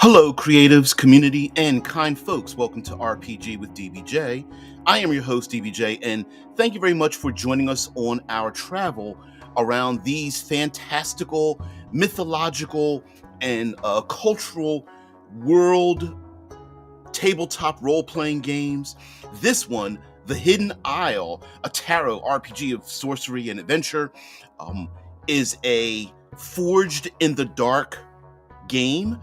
Hello, creatives, community, and kind folks. Welcome to RPG with DBJ. I am your host, DBJ, and thank you very much for joining us on our travel around these fantastical, mythological, and cultural world tabletop role playing games. This one, The Hidden Isle, a tarot RPG of sorcery and adventure, is a forged in the dark game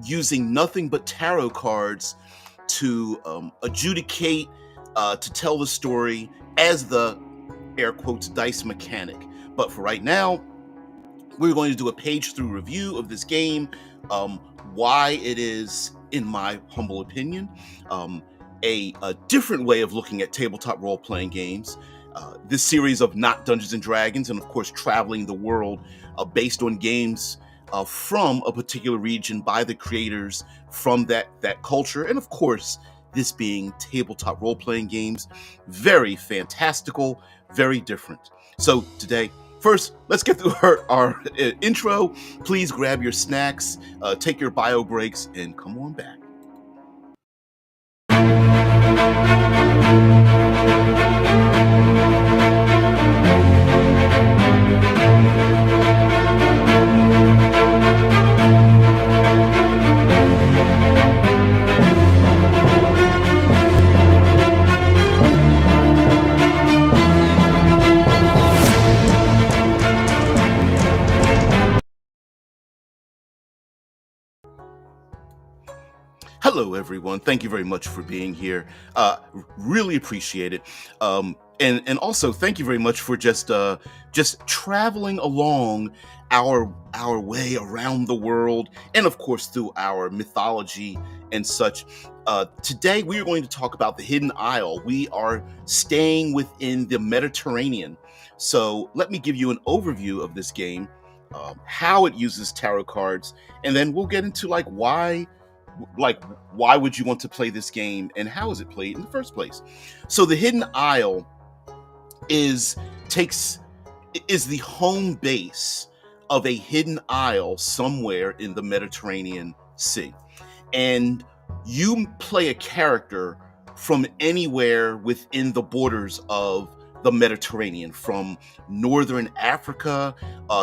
using nothing but tarot cards to adjudicate, to tell the story as the air quotes dice mechanic. But for right now, we're going to do a page through review of this game, why it is, in my humble opinion, a different way of looking at tabletop role-playing games. This series of not Dungeons and Dragons, and of course traveling the world based on games from a particular region by the creators from that culture, and of course this being tabletop role-playing games, very fantastical, very different. So today, first, let's get through our intro. Please grab your snacks, take your bio breaks, and come on back. Hello, everyone. Thank you very much for being here. Really appreciate it. And also thank you very much for just traveling along our way around the world, and of course through our mythology and such. Today we are going to talk about the Hidden Isle. We are staying within the Mediterranean. So let me give you an overview of this game, how it uses tarot cards, and then we'll get into why would you want to play this game and how is it played in the first place. So the Hidden Isle is the home base of a hidden isle somewhere in the Mediterranean Sea, and you play a character from anywhere within the borders of the Mediterranean, from northern Africa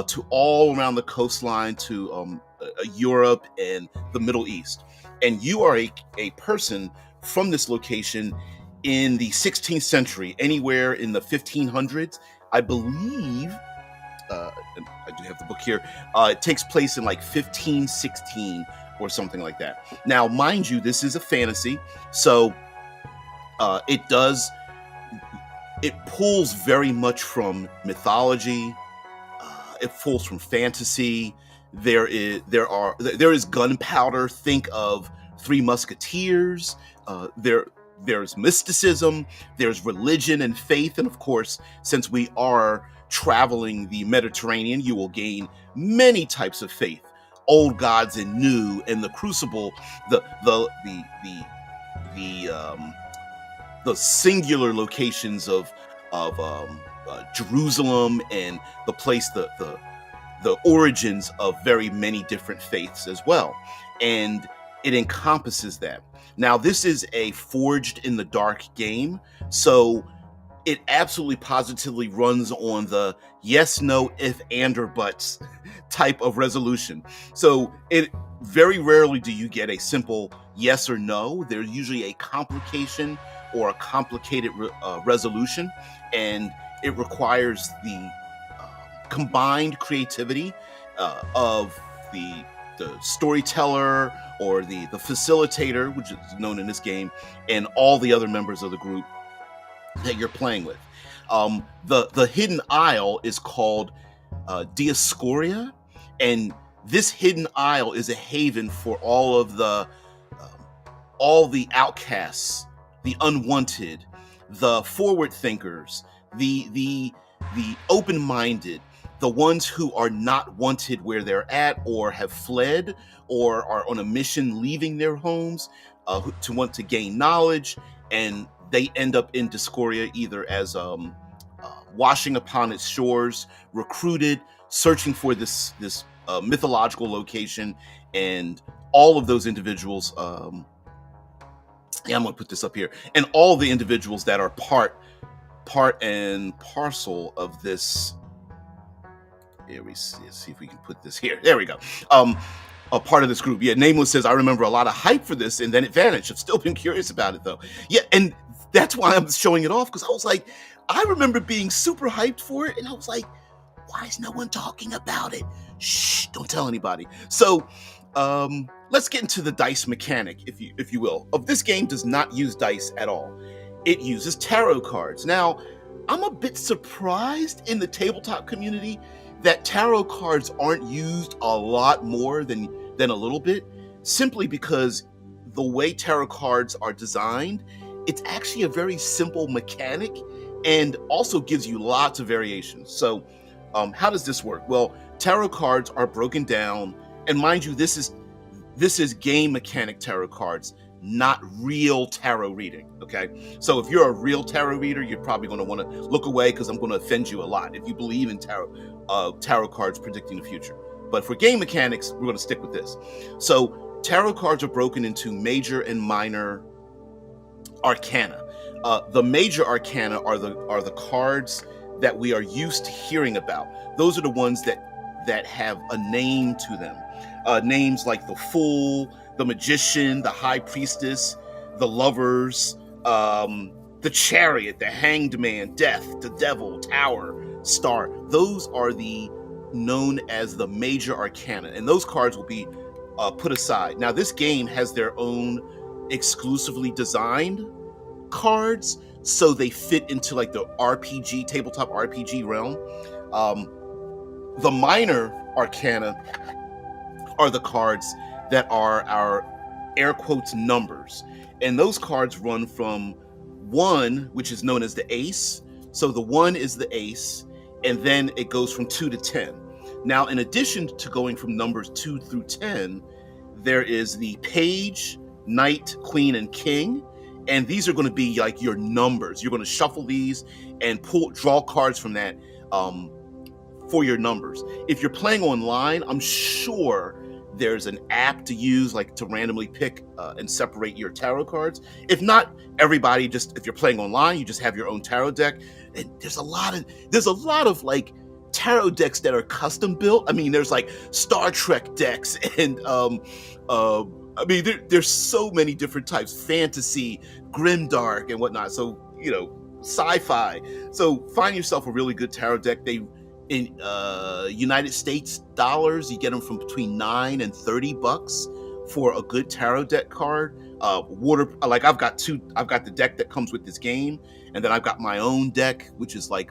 to all around the coastline to Europe and the Middle East. And you are a person from this location in the 16th century, anywhere in the 1500s, I believe. And I do have the book here. It takes place in like 1516 or something like that. Now, mind you, this is a fantasy, so it pulls very much from mythology. It pulls from fantasy. There is gunpowder. Think of Three Musketeers. There's mysticism. There's religion and faith, and of course, since we are traveling the Mediterranean, you will gain many types of faith, old gods and new, and the crucible, the singular locations of Jerusalem, and the place, the origins of very many different faiths as well. And it encompasses that. Now, this is a forged in the dark game, so it absolutely positively runs on the yes, no, if, and, or buts type of resolution. So it very rarely do you get a simple yes or no. There's usually a complication or a complicated resolution, and it requires the combined creativity of the storyteller or the facilitator, which is known in this game, and all the other members of the group that you're playing with. The Hidden Isle is called Dioscoria, and this Hidden Isle is a haven for all the outcasts, the unwanted, the forward thinkers, the open-minded, the ones who are not wanted where they're at, or have fled, or are on a mission leaving their homes to want to gain knowledge, and they end up in Dioscoria either as washing upon its shores, recruited, searching for this mythological location, and all of those individuals, I'm going to put this up here, and all the individuals that are part and parcel of this. Here we see if we can put this here. There we go. A part of this group. Yeah, Nameless says, I remember a lot of hype for this and then it vanished. I've still been curious about it though. Yeah, and that's why I'm showing it off, because I was like, I remember being super hyped for it, and I was like, why is no one talking about it? Shh, don't tell anybody. So let's get into the dice mechanic, if you will. Of this game does not use dice at all. It uses tarot cards. Now, I'm a bit surprised in the tabletop community that tarot cards aren't used a lot more than a little bit, simply because the way tarot cards are designed, it's actually a very simple mechanic and also gives you lots of variations. So how does this work? Well, tarot cards are broken down, and mind you, this is game mechanic tarot cards, not real tarot reading, okay? So if you're a real tarot reader, you're probably going to want to look away, because I'm going to offend you a lot if you believe in tarot cards predicting the future. But for game mechanics, we're going to stick with this. So tarot cards are broken into major and minor arcana. The major arcana are the cards that we are used to hearing about. Those are the ones that have a name to them. Names like the Fool, the Magician, the High Priestess, the Lovers, the Chariot, the Hanged Man, Death, the Devil, Tower, Star. Those are known as the major arcana, and those cards will be put aside. Now, this game has their own exclusively designed cards, so they fit into like the RPG, tabletop RPG realm. The minor arcana are the cards that are our air quotes numbers, and those cards run from 1, which is known as the ace. So the 1 is the ace, and then it goes from 2 to 10. Now, in addition to going from numbers 2 through 10, there is the page, knight, queen, and king, and these are going to be like your numbers. You're going to shuffle these and draw cards from that for your numbers. If you're playing online, I'm sure there's an app to use, like to randomly pick and separate your tarot cards. If not, everybody if you're playing online, you just have your own tarot deck. And there's a lot of like tarot decks that are custom built. I mean, there's like Star Trek decks, and I mean, there's so many different types, fantasy, grimdark, and whatnot. So, sci-fi. So find yourself a really good tarot deck. In United States dollars, you get them from between $9 and $30 for a good tarot deck card. Like I've got the deck that comes with this game, and then I've got my own deck, which is like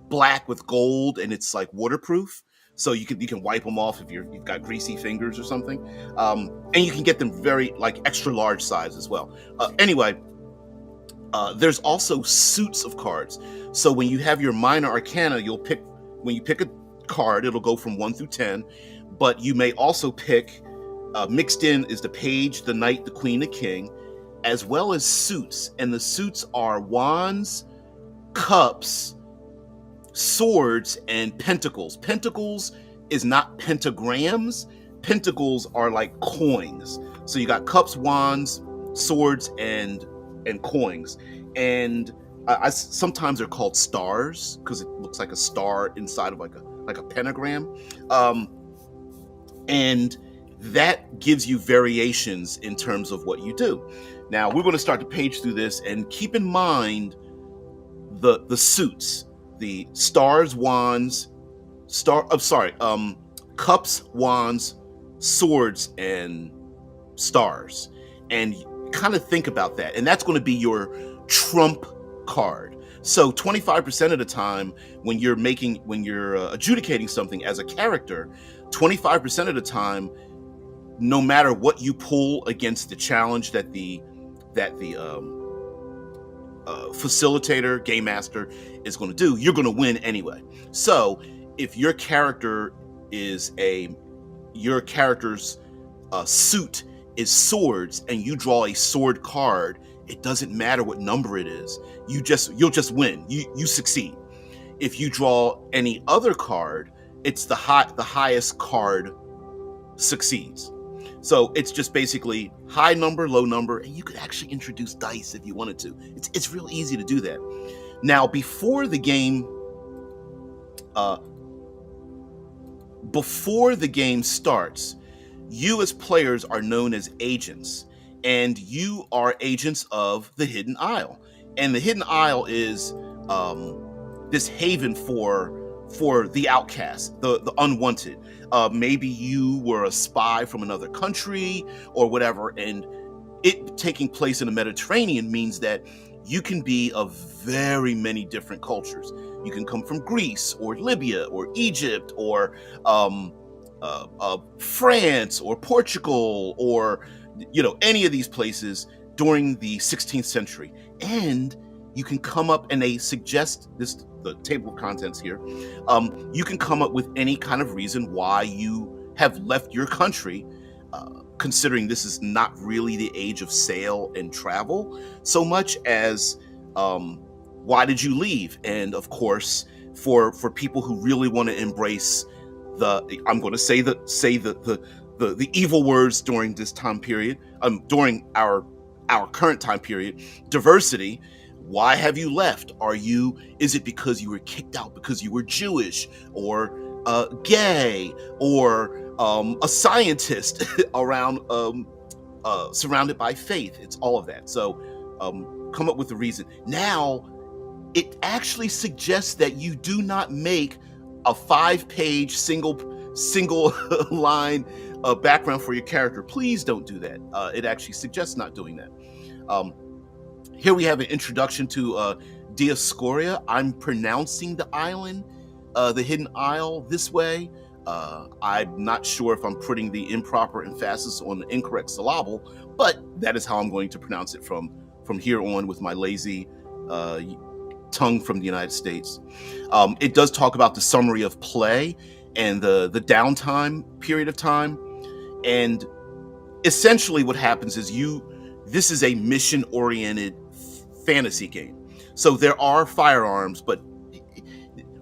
black with gold, and it's like waterproof, so you can wipe them off if you've got greasy fingers or something. And you can get them very like extra large size as well. Anyway, there's also suits of cards. So when you have your minor arcana, when you pick a card, it'll go from 1 through 10, but you may also pick, mixed in is the page, the knight, the queen, the king, as well as suits. And the suits are wands, cups, swords, and pentacles. Pentacles is not pentagrams. Pentacles are like coins. So you got cups, wands, swords, and coins. And sometimes they're called stars because it looks like a star inside of like a pentagram, and that gives you variations in terms of what you do. Now we're going to start to page through this, and keep in mind the suits, the stars, wands, cups, wands, swords, and stars, and kind of think about that. And that's going to be your trump card. So 25% of the time when you're adjudicating something as a character, 25% of the time, no matter what you pull against the challenge that the facilitator, game master is going to do, you're going to win anyway. So if your character's suit is swords, and you draw a sword card, it doesn't matter what number it is. You'll just win. You succeed. If you draw any other card, it's the highest card succeeds. So it's just basically high number, low number, and you could actually introduce dice if you wanted to. It's real easy to do that. Now, before the game starts, you as players are known as agents, and you are agents of the Hidden Isle. And the Hidden Isle is this haven for the outcasts, the unwanted. Maybe you were a spy from another country or whatever, and it taking place in the Mediterranean means that you can be of very many different cultures. You can come from Greece or Libya or Egypt or France or Portugal or any of these places during the 16th century. And you can come up, and they suggest this, the table of contents here, you can come up with any kind of reason why you have left your country, considering this is not really the age of sail and travel so much as why did you leave? And of course, for people who really want to embrace I'm going to say the evil words during this time period, during our current time period, diversity. Why have you left? Is it because you were kicked out because you were Jewish or gay or a scientist around surrounded by faith? It's all of that. So come up with a reason. Now, it actually suggests that you do not make a 5-page single line background for your character. Please don't do that. It actually suggests not doing that. Here we have an introduction to Dioscoria. I'm pronouncing the island, the Hidden Isle, this way. I'm not sure if I'm putting the improper emphasis on the incorrect syllable, but that is how I'm going to pronounce it from here on with my lazy tongue from the United States. It does talk about the summary of play and the downtime period of time. And essentially what happens is this is a mission-oriented fantasy game. So there are firearms, but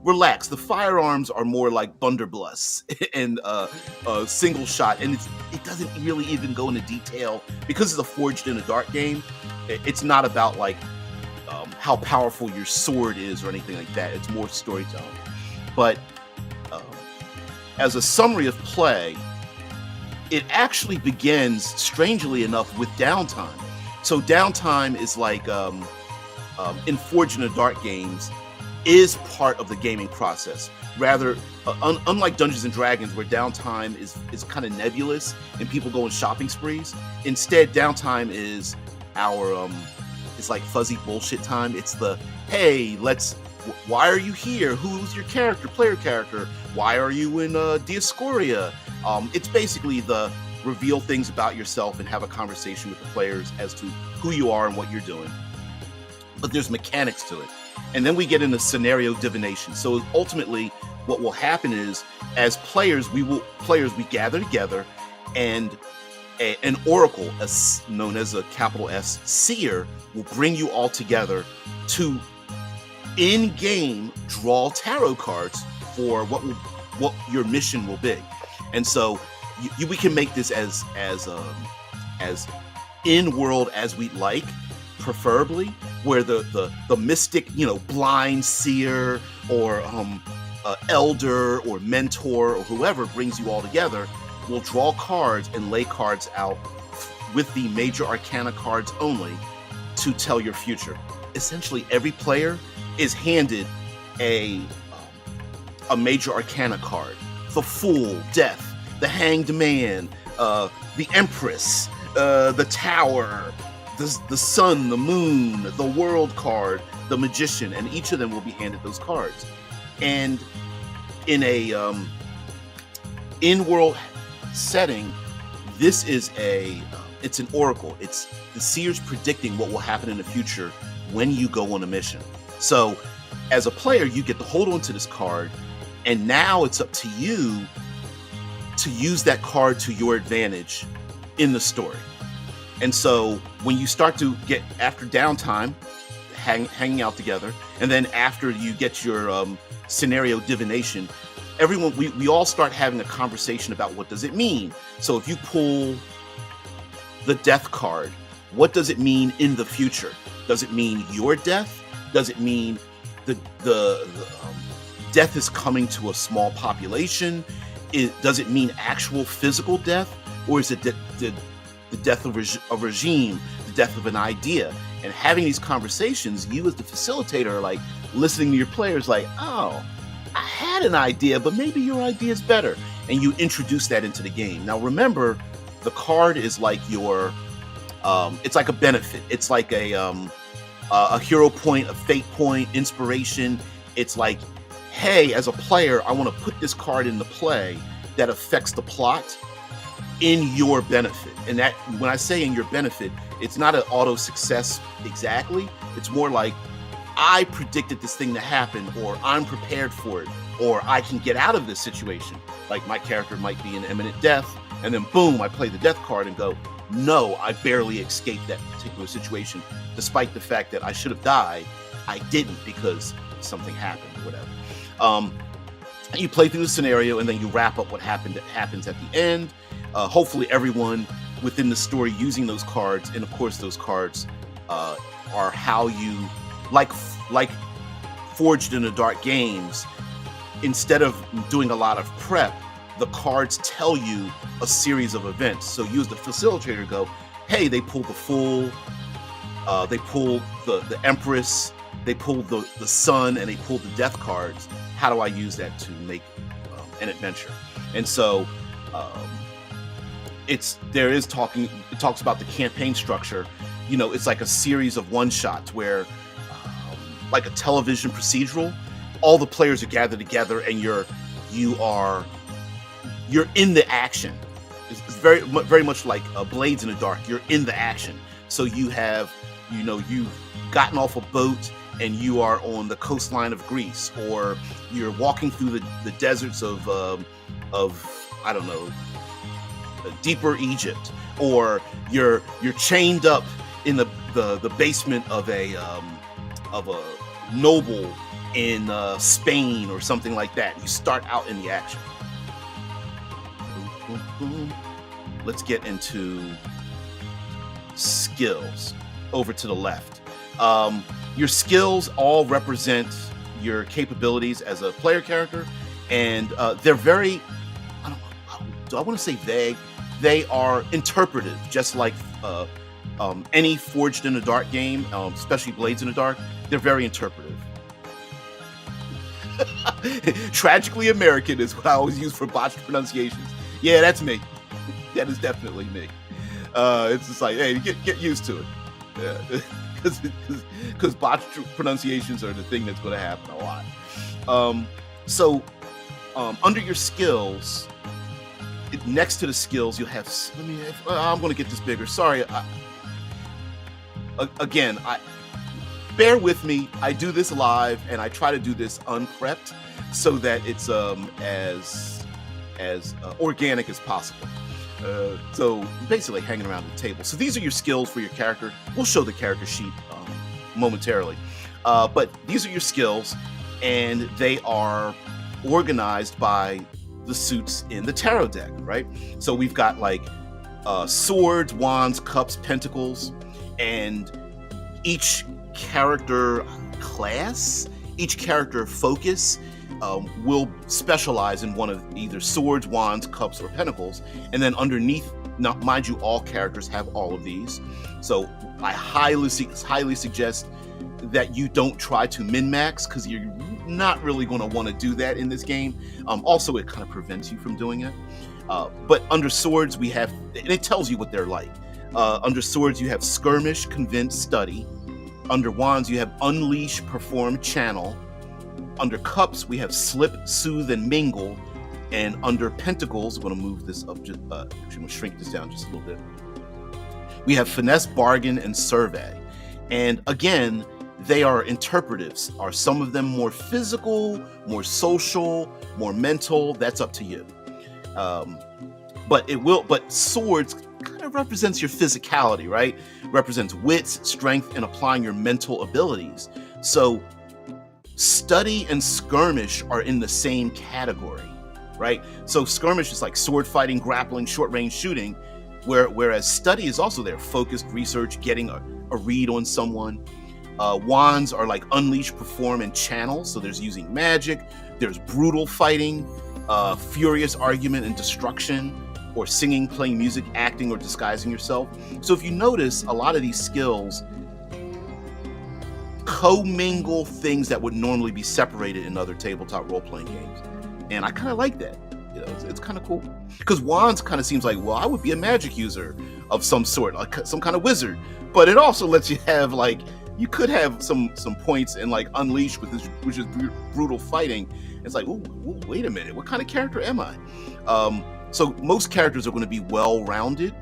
relax. The firearms are more like blunderbuss and single shot, and it doesn't really even go into detail because it's a Forged in the Dark game. It's not about like how powerful your sword is or anything like that. It's more storytelling. But as a summary of play, it actually begins, strangely enough, with downtime. So downtime is like in Forged in the Dark games is part of the gaming process. Rather, unlike Dungeons and Dragons, where downtime is kind of nebulous and people go on shopping sprees. Instead, downtime is it's like fuzzy bullshit time. It's the, hey, why are you here? Who's your player character? Why are you in Dioscoria? It's basically the reveal things about yourself and have a conversation with the players as to who you are and what you're doing. But there's mechanics to it. And then we get into scenario divination. So ultimately, what will happen is, as players, we gather together, and an oracle, known as a capital S seer, will bring you all together to in-game draw tarot cards for what your mission will be. And so we can make this as in-world as we'd like, preferably, where the mystic, blind seer or elder or mentor or whoever brings you all together will draw cards and lay cards out with the Major Arcana cards only to tell your future. Essentially, every player is handed a Major Arcana card. The Fool, Death, the Hanged Man, the Empress, the Tower, the Sun, the Moon, the World card, the Magician, and each of them will be handed those cards. And in a in-world setting, this is it's an oracle. It's the seers predicting what will happen in the future when you go on a mission. So as a player, you get to hold on to this card, and now it's up to you to use that card to your advantage in the story. And so when you start to get, after downtime, hanging out together, and then after you get your scenario divination, everyone, we all start having a conversation about what does it mean. So if you pull the death card, what does it mean in the future? Does it mean your death? Does it mean the death is coming to a small population? Does it mean actual physical death? Or is it the death of a regime, the death of an idea? And having these conversations, you as the facilitator are like listening to your players like, oh, I had an idea, but maybe your idea is better. And you introduce that into the game. Now, remember, the card is like your, it's like a benefit. It's like a hero point, a fate point, inspiration. It's like, hey, as a player, I want to put this card into play that affects the plot in your benefit. And that, when I say in your benefit, it's not an auto success exactly. It's more like, I predicted this thing to happen, or I'm prepared for it, or I can get out of this situation. Like my character might be in imminent death, and then boom, I play the death card and go, no, I barely escaped that particular situation, despite the fact that I should have died. I didn't, because something happened or whatever. You play through the scenario, and then you wrap up what happens at the end. Hopefully everyone within the story using those cards, and of course those cards are how you, like Forged in the Dark games, instead of doing a lot of prep, the cards tell you a series of events. So you as the facilitator go, hey, they pulled the Fool, they pulled the Empress, they pulled the Sun, and they pulled the Death cards. How do I use that to make an adventure? And so it talks about the campaign structure. You know, it's like a series of one-shots where, like a television procedural, all the players are gathered together, and you're in the action. It's very much like Blades in the Dark. You're in the action. So you've gotten off a boat and you are on the coastline of Greece, or you're walking through the deserts of I don't know, deeper Egypt, or you're chained up in the basement of a noble in Spain or something like that. You start out in the action. Let's get into skills. Over to the left. Your skills all represent your capabilities as a player character, and they're very, do I want to say vague? They are interpretive, just like any Forged in the Dark game, especially Blades in the Dark. They're very interpretive. Tragically American is what I always use for botched pronunciations. Yeah, that's me. That is definitely me. It's just like, hey, get used to it. Yeah. Because botched pronunciations are the thing that's going to happen a lot. So under your skills, next to the skills, you'll have, I'm going to get this bigger. Sorry. Again, bear with me. I do this live, and I try to do this unprepped so that it's as organic as possible. So basically hanging around the table. So these are your skills for your character. We'll show the character sheet momentarily. But these are your skills, and they are organized by the suits in the tarot deck, right? So we've got like swords, wands, cups, pentacles, and each character class, each character focus will specialize in one of either swords, wands, cups, or pentacles. And then underneath, now mind you, all characters have all of these. So I highly suggest that you don't try to min-max, because you're not really going to want to do that in this game. Also, it kind of prevents you from doing it. But under swords, we have, and it tells you what they're like. Under swords, you have skirmish, convince, study. Under wands, you have unleash, perform, channel. Under cups, we have slip, soothe, and mingle. And under pentacles, I'm going to move this up, actually I'm going to shrink this down just a little bit. We have finesse, bargain, and survey. And again, they are interpretives. Are some of them more physical, more social, more mental? That's up to you. But swords kind of represents your physicality, right? Represents wits, strength, and applying your mental abilities. So Study and skirmish are in the same category, right? So skirmish is like sword fighting, grappling, short range shooting, whereas study is also there, focused research, getting a read on someone. Wands are like unleash, perform, and channel. So there's using magic, there's brutal fighting, furious argument and destruction, or singing, playing music, acting, or disguising yourself. So if you notice, a lot of these skills commingle things that would normally be separated in other tabletop role-playing games. And I kind of like that. You know, it's kind of cool. Because wands kind of seems like, well, I would be a magic user of some sort, like some kind of wizard. But it also lets you have, like, you could have some points in like unleash, which is brutal fighting. It's like, ooh, wait a minute, what kind of character am I? So most characters are going to be well-rounded,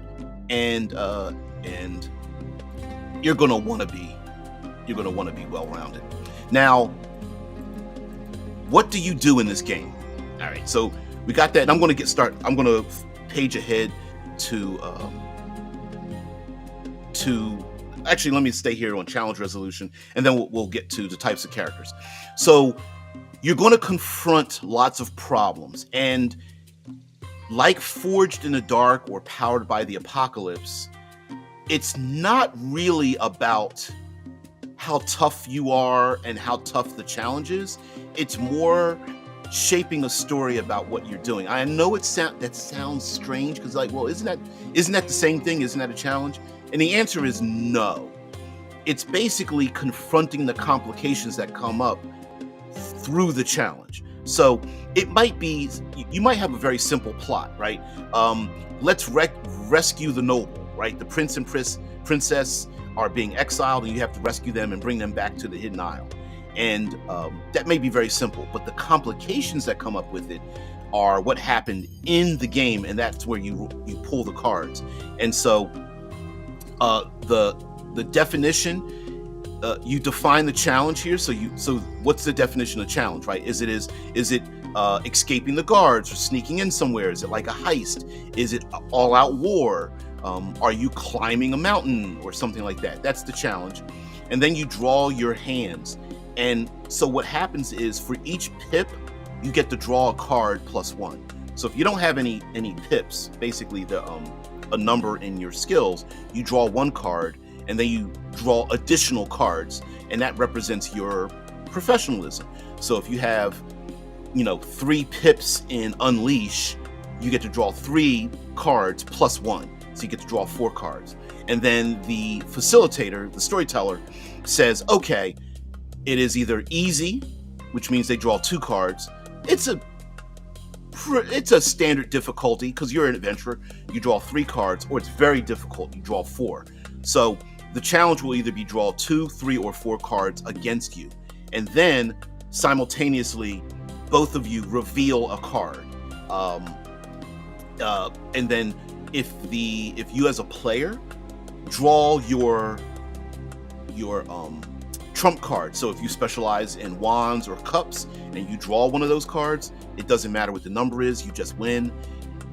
and you're going to want to be well-rounded. Now, what do you do in this game? All right, so we got that, and I'm going to page ahead to actually, let me stay here on challenge resolution, and then we'll get to the types of characters. So you're going to confront lots of problems, and like Forged in the Dark or Powered by the Apocalypse, it's not really about how tough you are and how tough the challenge is. It's more shaping a story about what you're doing. I know that sounds strange, because like, well, isn't that the same thing? Isn't that a challenge? And the answer is no. It's basically confronting the complications that come up through the challenge. So it might be, you might have a very simple plot, right? Let's rescue the noble, right? The prince and princess are being exiled, and you have to rescue them and bring them back to the Hidden Isle. And that may be very simple, but the complications that come up with it are what happened in the game, and that's where you pull the cards. And so the definition, you define the challenge here. So what's the definition of challenge, right? Is it escaping the guards or sneaking in somewhere? Is it like a heist? Is it all-out war? Are you climbing a mountain or something like that? That's the challenge. And then you draw your hands. And so what happens is, for each pip, you get to draw a card +1. So if you don't have any pips, basically a number in your skills, you draw 1 card, and then you draw additional cards, and that represents your professionalism. So if you have, 3 pips in Unleash, you get to draw 3 cards +1. So you get to draw 4 cards. And then the facilitator, the storyteller, says, okay, it is either easy, which means they draw 2 cards. It's a standard difficulty, because you're an adventurer, you draw 3 cards, or it's very difficult, you draw 4. So the challenge will either be draw 2, 3, or 4 cards against you. And then simultaneously, both of you reveal a card. And then if you as a player draw your trump card, so if you specialize in wands or cups and you draw one of those cards, it doesn't matter what the number is, you just win.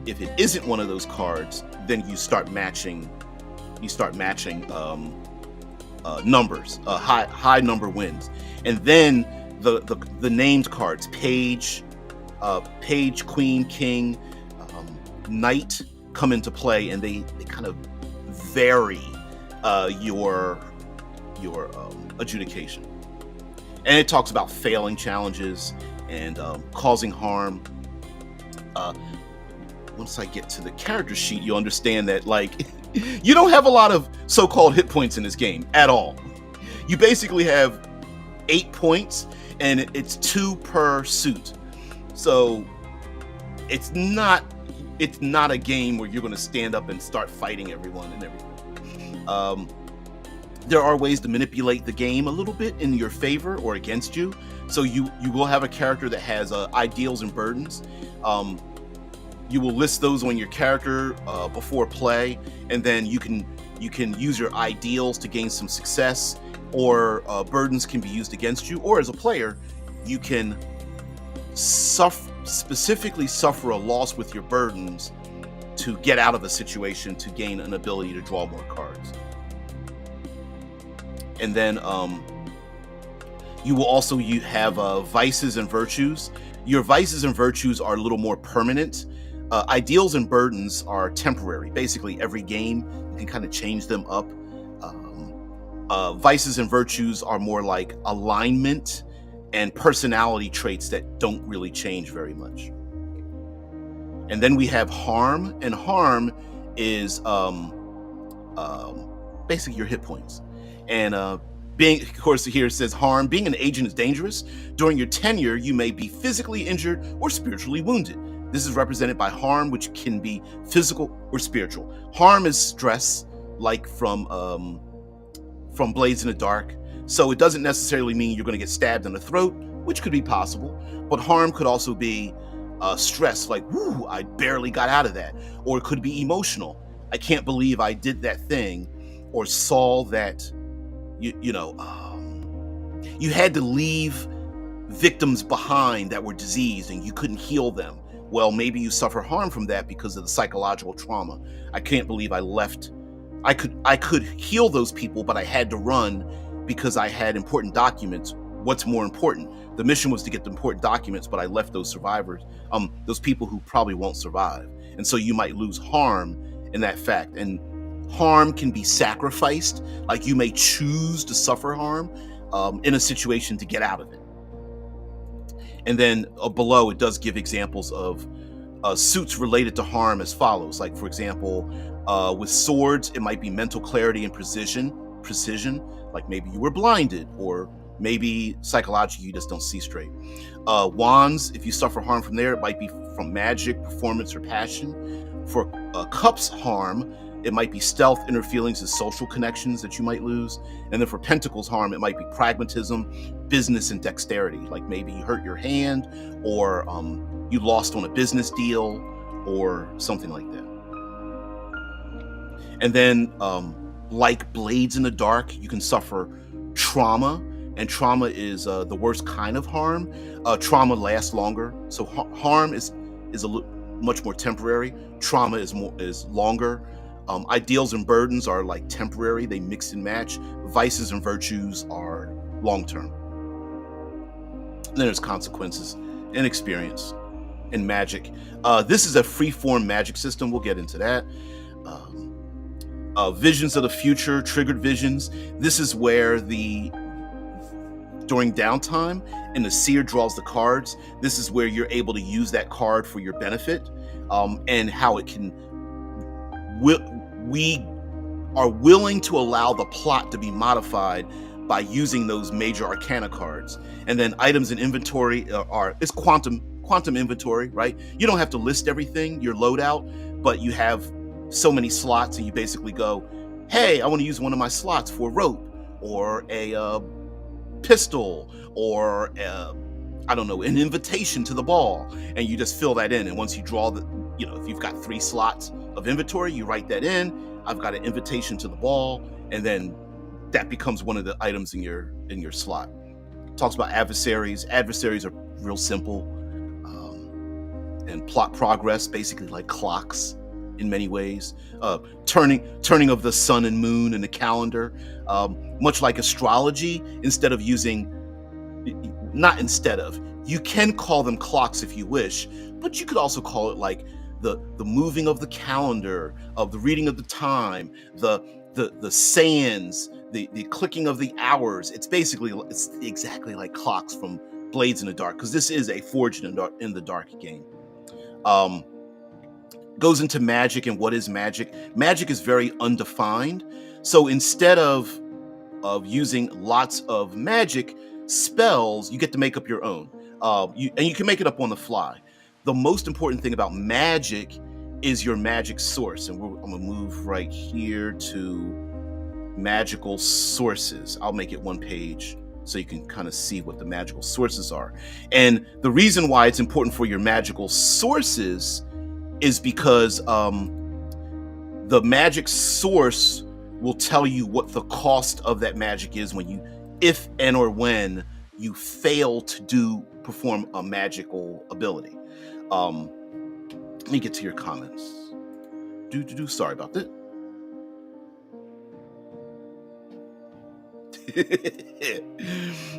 If it isn't one of those cards, then you start matching numbers. High number wins. And then the named cards, page, queen, king, knight, come into play, and they kind of vary your adjudication. And it talks about failing challenges and causing harm. Once I get to the character sheet, you'll understand that, like, you don't have a lot of so-called hit points in this game at all. You basically have 8 points, and it's 2 per suit. So it's not a game where you're going to stand up and start fighting everyone and everything. There are ways to manipulate the game a little bit in your favor or against you. So you will have a character that has ideals and burdens. You will list those on your character before play, and then you can use your ideals to gain some success, or burdens can be used against you. Or as a player, you can specifically suffer a loss with your burdens to get out of a situation to gain an ability to draw more cards. And then You will also have vices and virtues. Your vices and virtues are a little more permanent. Ideals and burdens are temporary. Basically, every game you can kind of change them up. Vices and virtues are more like alignment and personality traits that don't really change very much. And then we have harm, and harm is basically your hit points. And being, of course, here it says harm. Being an agent is dangerous. During your tenure, you may be physically injured or spiritually wounded. This is represented by harm, which can be physical or spiritual. Harm is stress, like from Blades in the Dark. So it doesn't necessarily mean you're going to get stabbed in the throat, which could be possible. But harm could also be stress, like, whoo, I barely got out of that. Or it could be emotional. I can't believe I did that thing, or saw that, you had to leave victims behind that were diseased and you couldn't heal them. Well, maybe you suffer harm from that because of the psychological trauma. I can't believe I left. I could heal those people, but I had to run because I had important documents. What's more important? The mission was to get the important documents, but I left those survivors, those people who probably won't survive. And so you might lose harm in that fact. And harm can be sacrificed, like you may choose to suffer harm in a situation to get out of it. And then below, it does give examples of suits related to harm as follows. Like, for example, with swords, it might be mental clarity and precision, like maybe you were blinded, or maybe psychologically you just don't see straight. Wands, if you suffer harm from there, it might be from magic, performance, or passion. For cups harm, it might be stealth, inner feelings, and social connections that you might lose. And then for pentacles harm, it might be pragmatism, business, and dexterity. Like maybe you hurt your hand, or you lost on a business deal, or something like that. And then like Blades in the Dark, you can suffer trauma. And trauma is the worst kind of harm. Trauma lasts longer. So harm is much more temporary. Trauma is longer. Ideals and burdens are like temporary. They mix and match. Vices and virtues are long-term. Then there's consequences and experience and magic. This is a free-form magic system. We'll get into that. Visions of the future, triggered visions. This is where during downtime and the seer draws the cards. This is where you're able to use that card for your benefit, and how it can. We are willing to allow the plot to be modified by using those major arcana cards. And then items in inventory it's quantum inventory, right? You don't have to list everything, your loadout, but you have so many slots, and you basically go, hey, I want to use one of my slots for a rope, or a pistol, or I don't know, an invitation to the ball, and you just fill that in. And once you draw if you've got 3 slots of inventory, you write that in. I've got an invitation to the ball, and then that becomes one of the items in your slot. Talks about adversaries. Adversaries are real simple, and plot progress, basically like clocks in many ways. Turning of the sun and moon in the calendar, much like astrology. You can call them clocks if you wish, but you could also call it like the moving of the calendar, of the reading of the time, the sands, the clicking of the hours. It's exactly like clocks from Blades in the Dark, because this is a Forged in the Dark game. Goes into magic and what is magic. Magic is very undefined. So instead of using lots of magic spells, you get to make up your own. You can make it up on the fly. The most important thing about magic is your magic source. And I'm going to move right here to magical sources. I'll make it one page so you can kind of see what the magical sources are. And the reason why it's important for your magical sources is because the magic source will tell you what the cost of that magic is when you fail to perform a magical ability. Let me get to your comments. Sorry about that.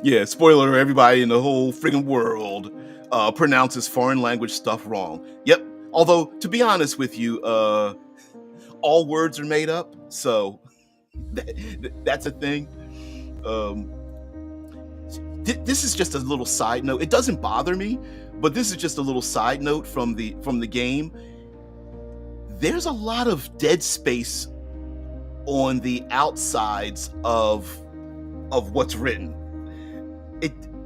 Yeah, spoiler, everybody in the whole friggin' world pronounces foreign language stuff wrong. Yep. Although, to be honest with you, all words are made up, so that's a thing. Um, this is just a little side note. It doesn't bother me, but this is just a little side note from the game. There's a lot of dead space on the outsides of what's written.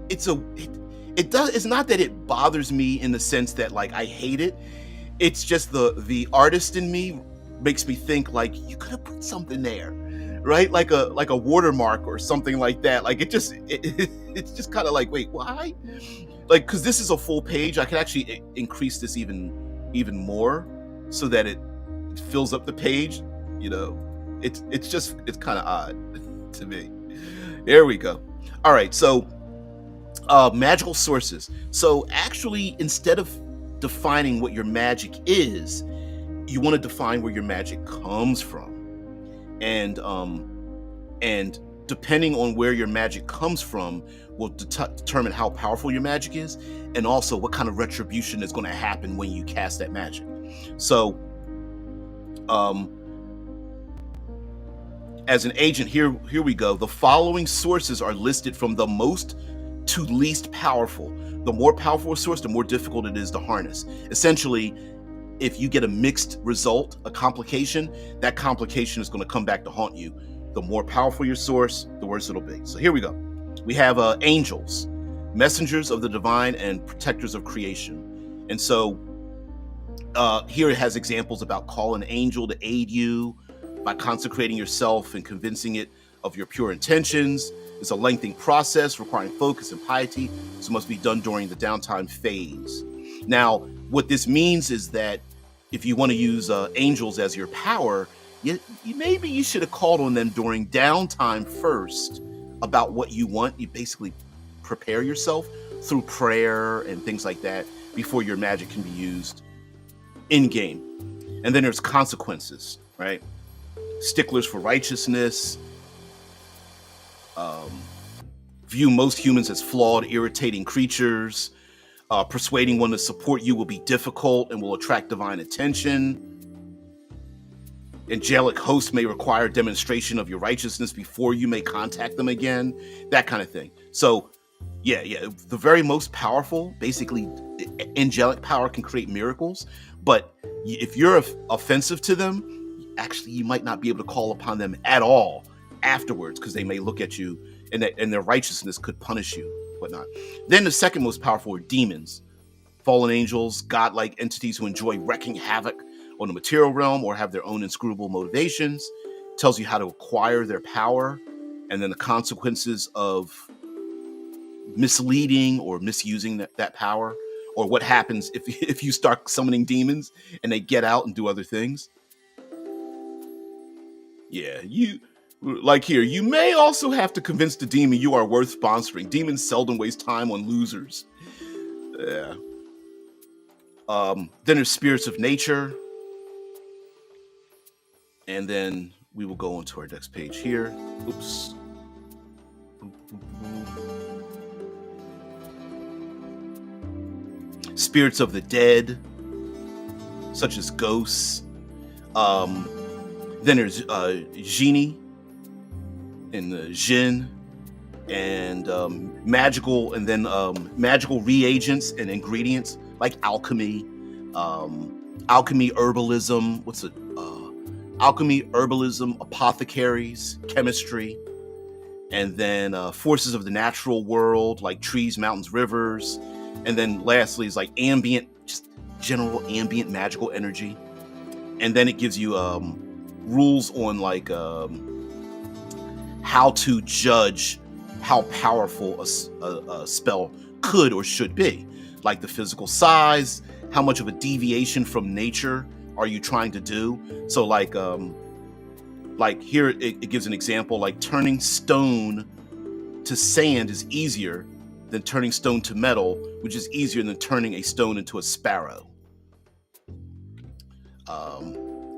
It's not that it bothers me in the sense that like I hate it. It's just the artist in me makes me think like you could have put something there, right? Like a watermark or something like that. Like it's just kind of like, wait, why? Like, because this is a full page, I could actually increase this even more so that it fills up the page. You know, it's kind of odd to me. There we go. All right, so magical sources. So actually, instead of defining what your magic is, you want to define where your magic comes from, and depending on where your magic comes from will determine how powerful your magic is, and also what kind of retribution is going to happen when you cast that magic. So as an agent, here we go. The following sources are listed from the most to least powerful. The more powerful a source, the more difficult it is to harness. Essentially, if you get a mixed result, a complication, that complication is going to come back to haunt you. The more powerful your source, the worse it'll be. So here we go. We have angels, messengers of the divine and protectors of creation. And so here it has examples about call an angel to aid you by consecrating yourself and convincing it of your pure intentions. It's a lengthy process requiring focus and piety, so it must be done during the downtime phase. Now, what this means is that if you want to use angels as your power, maybe you should have called on them during downtime first about what you want. You basically prepare yourself through prayer and things like that before your magic can be used in game. And then there's consequences, right? Sticklers for righteousness, view most humans as flawed, irritating creatures. Persuading one to support you will be difficult and will attract divine attention. Angelic hosts may require demonstration of your righteousness before you may contact them again. That kind of thing. So, yeah, the very most powerful, basically, angelic power can create miracles. But if you're offensive to them, actually, you might not be able to call upon them at all afterwards because they may look at you and their righteousness could punish you. Whatnot. Then the second most powerful are demons, fallen angels, godlike entities who enjoy wreaking havoc on the material realm or have their own inscrutable motivations. Tells you how to acquire their power, and then the consequences of misleading or misusing that power, or what happens if you start summoning demons and they get out and do other things. Yeah, like here, you may also have to convince the demon you are worth sponsoring. Demons seldom waste time on losers. Yeah. Then there's spirits of nature. And then we will go on to our next page here. Oops. Spirits of the dead, such as ghosts. Then there's genie and the jinn, and magical, and then magical reagents and ingredients like alchemy, herbalism. Alchemy, herbalism, apothecaries, chemistry, and then forces of the natural world like trees, mountains, rivers, and then lastly is like ambient, just general ambient magical energy, and then it gives you rules on like how to judge how powerful a spell could or should be, like the physical size, how much of a deviation from nature are you trying to do. So like here it gives an example, like turning stone to sand is easier than turning stone to metal, which is easier than turning a stone into a sparrow.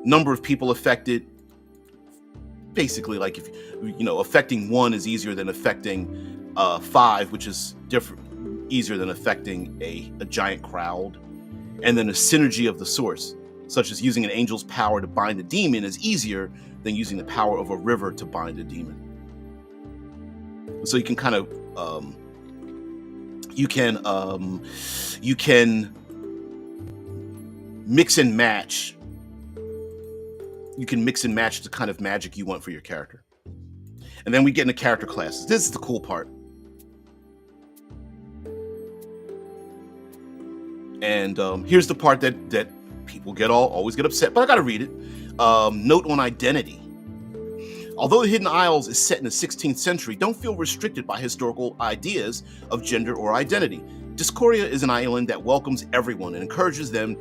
Number of people affected, basically like if affecting 1 is easier than affecting 5, which is different, easier than affecting a giant crowd. And then a synergy of the source, such as using an angel's power to bind a demon, is easier than using the power of a river to bind a demon. So you can kind of you can mix and match. You can mix and match the kind of magic you want for your character. And then we get into character classes. This is the cool part. And here's the part that people always get upset, but I gotta read it. Note on identity. Although the Hidden Isles is set in the 16th century, don't feel restricted by historical ideas of gender or identity. Dioscoria is an island that welcomes everyone and encourages them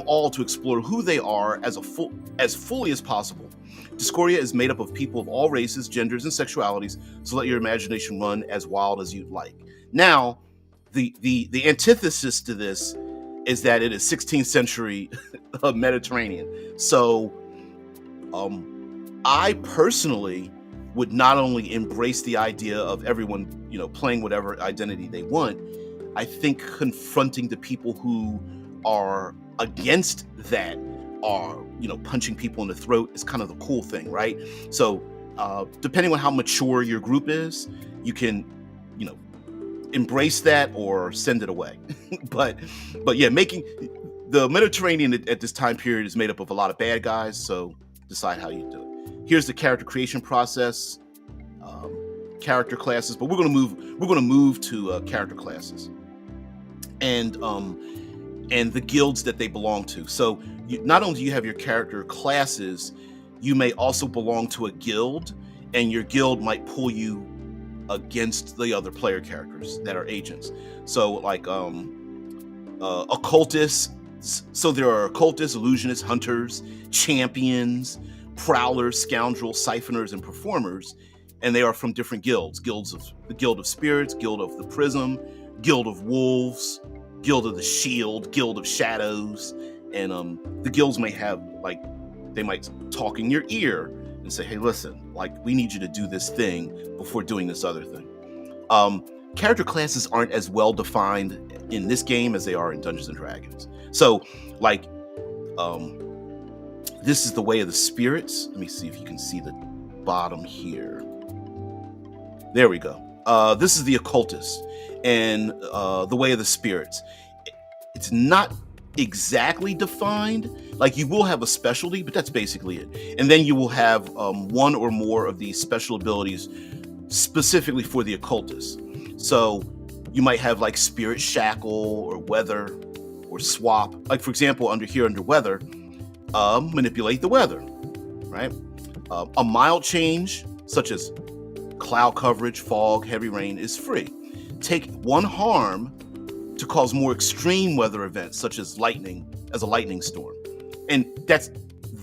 all to explore who they are as fully as possible. Dioscoria is made up of people of all races, genders, and sexualities, so let your imagination run as wild as you'd like. Now, the antithesis to this is that it is 16th century Mediterranean. So I personally would not only embrace the idea of everyone, playing whatever identity they want. I think confronting the people who are against that are, punching people in the throat is kind of the cool thing, right? So depending on how mature your group is, you can, embrace that or send it away. but yeah, making the Mediterranean at this time period is made up of a lot of bad guys, so decide how you do it. Here's the character creation process, character classes, but we're going to move to character classes and the guilds that they belong to. So not only do you have your character classes, you may also belong to a guild, and your guild might pull you against the other player characters that are agents. So like occultists. So there are occultists, illusionists, hunters, champions, prowlers, scoundrels, siphoners, and performers, and they are from different guilds. Guilds of the Guild of Spirits, Guild of the Prism, Guild of Wolves, Guild of the Shield, Guild of Shadows, and the guilds may have, like, they might talk in your ear and say, hey, listen, like, we need you to do this thing before doing this other thing. Character classes aren't as well defined in this game as they are in Dungeons and Dragons. So, like, this is the Way of the Spirits. Let me see if you can see the bottom here. There we go. This is the Occultist and the Way of the Spirits. It's not exactly defined. Like, you will have a specialty, but that's basically it. And then you will have one or more of these special abilities specifically for the Occultist. So you might have like Spirit Shackle or Weather or Swap. Like, for example, under Weather, manipulate the weather, right? A mild change, such as cloud coverage, fog, heavy rain, is free. Take 1 harm to cause more extreme weather events, such as lightning, as a lightning storm. And that's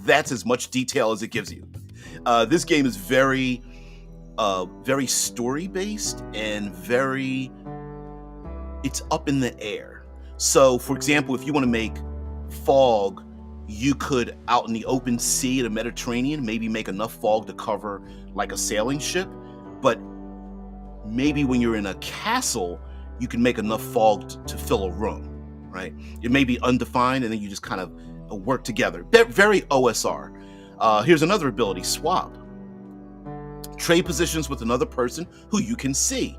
as much detail as it gives you. This game is very story-based and it's up in the air. So, for example, if you want to make fog, you could, out in the open sea in the Mediterranean, maybe make enough fog to cover like a sailing ship. But maybe when you're in a castle, you can make enough fog to fill a room, right? It may be undefined, and then you just kind of work together. Very OSR. Here's another ability, Swap. Trade positions with another person who you can see.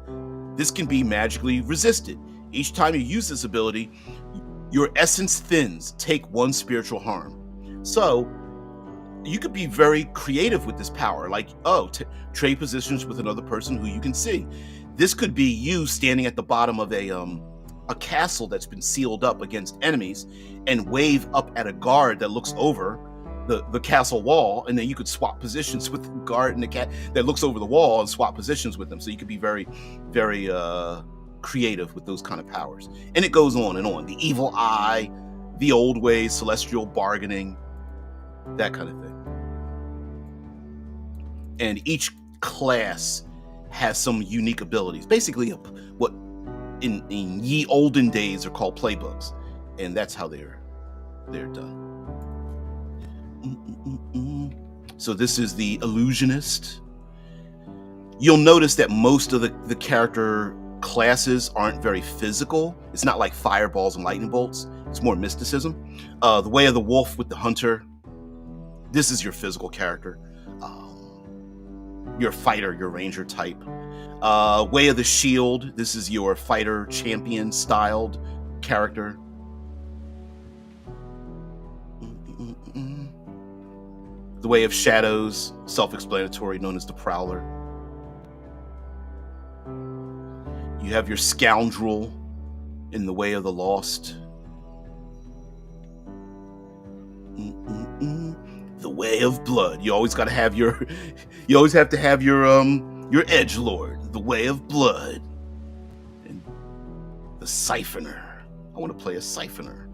This can be magically resisted. Each time you use this ability, your essence thins. Take 1 spiritual harm. So you could be very creative with this power. Like, trade positions with another person who you can see. This could be you standing at the bottom of a castle that's been sealed up against enemies, and wave up at a guard that looks over the castle wall, and then you could swap positions with the guard and the cat that looks over the wall and swap positions with them. So you could be very, very creative with those kind of powers. And it goes on and on. The evil eye, the old ways, celestial bargaining, that kind of thing. And each class has some unique abilities. Basically, what in ye olden days are called playbooks, and that's how they're done. So this is the illusionist. You'll notice that most of the character classes aren't very physical. It's not like fireballs and lightning bolts. It's more mysticism. The Way of the Wolf with the Hunter. This is your physical character. Your fighter, your ranger type. Way of the Shield. This is your fighter, champion styled character. The Way of Shadows, self-explanatory, known as the Prowler. You have your scoundrel in The Way of the Lost. The Way of Blood. You always got to have your your edgelord, the Way of Blood. And the Siphoner. I want to play a Siphoner.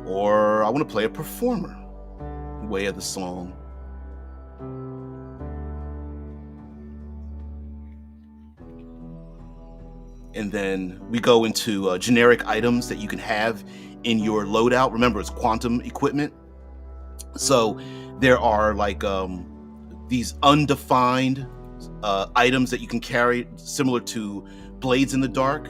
Or I want to play a performer. Way of the Song. And then we go into generic items that you can have in your loadout. Remember, it's quantum equipment. So there are like these undefined items that you can carry, similar to blades in the dark,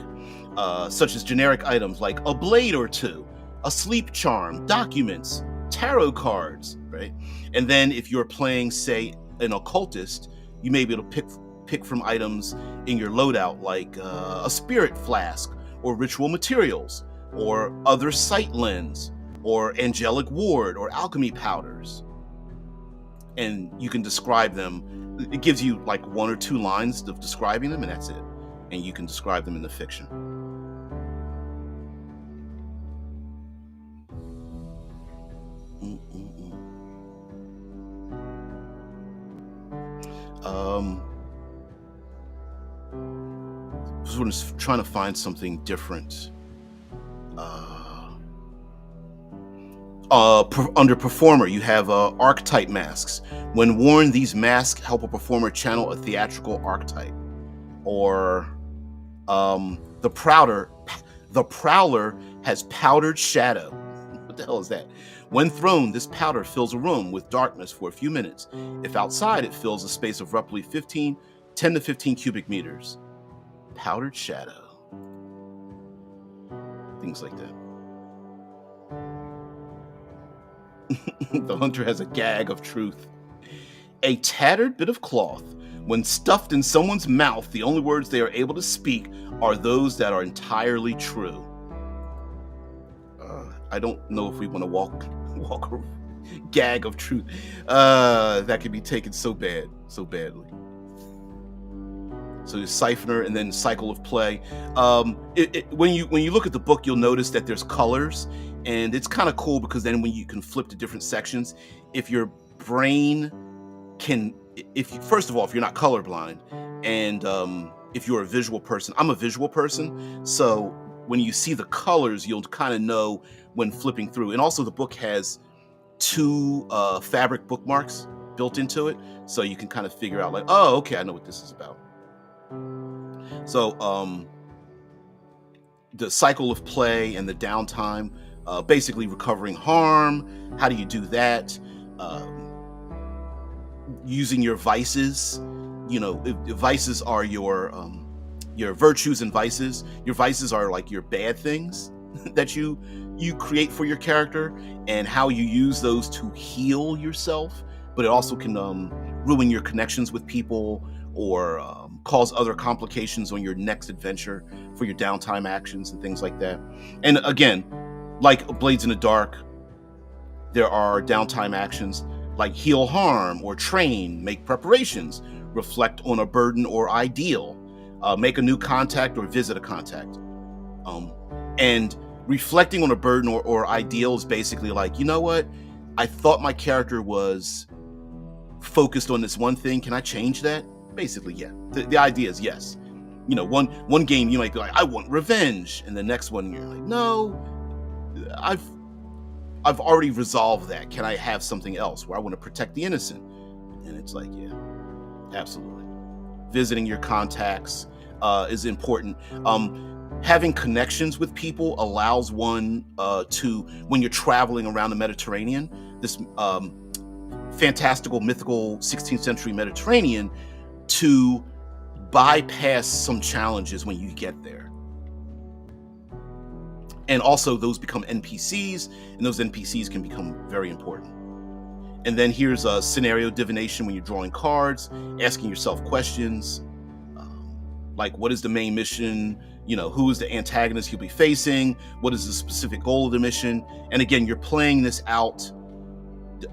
such as generic items like a blade or two, a sleep charm, documents, tarot cards, right? And then if you're playing, say, an occultist, you may be able to pick from items in your loadout like a spirit flask, or ritual materials, or other sight lens, or angelic ward, or alchemy powders. And you can describe them. It gives you like 1 or 2 lines of describing them, and that's it. And you can describe them in the fiction. I was trying to find something different. Under performer, you have archetype masks. When worn, these masks help a performer channel a theatrical archetype. Or the Prowler has powdered shadow. What the hell is that? When thrown, this powder fills a room with darkness for a few minutes. If outside, it fills a space of roughly 10 to 15 cubic meters. Powdered shadow. Things like that. The Hunter has a gag of truth. A tattered bit of cloth. When stuffed in someone's mouth, the only words they are able to speak are those that are entirely true. I don't know if we want to walk a gag of truth. That could be taken so badly. So there's Siphoner, and then Cycle of Play. When you look at the book, you'll notice that there's colors, and it's kind of cool because then when you can flip to different sections, if your brain can, first of all, if you're not colorblind, and if you're a visual person, I'm a visual person, so when you see the colors, you'll kind of know when flipping through. And also the book has 2 fabric bookmarks built into it, so you can kind of figure out like, oh, okay, I know what this is about. So the Cycle of Play and the downtime, basically recovering harm. How do you do that? Using your vices. Vices are your virtues and vices. Your vices are like your bad things that you create for your character, and how you use those to heal yourself. But it also can ruin your connections with people, or cause other complications on your next adventure for your downtime actions and things like that. And again, like Blades in the Dark, there are downtime actions like heal harm, or train, make preparations, reflect on a burden or ideal, make a new contact or visit a contact. And reflecting on a burden or ideal is basically like, you know what? I thought my character was focused on this one thing. Can I change that? Basically, yeah. The idea is yes. One game you might be like, I want revenge, and the next one you're like, no, I've already resolved that. Can I have something else where I want to protect the innocent? And it's like, yeah, absolutely. Visiting your contacts is important. Having connections with people allows one to, when you're traveling around the Mediterranean, this fantastical, mythical 16th century Mediterranean to bypass some challenges when you get there. And also those become NPCs, and those NPCs can become very important. And then here's a scenario divination when you're drawing cards, asking yourself questions, like what is the main mission? Who is the antagonist you'll be facing? What is the specific goal of the mission? And again, you're playing this out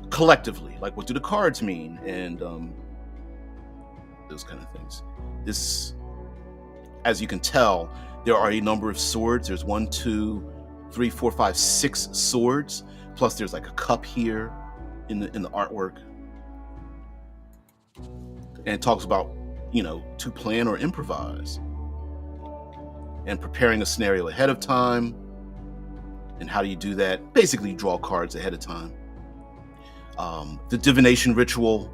collectively. Like, what do the cards mean? And those kind of things. This, as you can tell, there are a number of swords. There's 1, 2, 3, 4, 5, 6 swords. Plus there's like a cup here in the artwork. And it talks about, to plan or improvise. And preparing a scenario ahead of time. And how do you do that? Basically, you draw cards ahead of time. The divination ritual,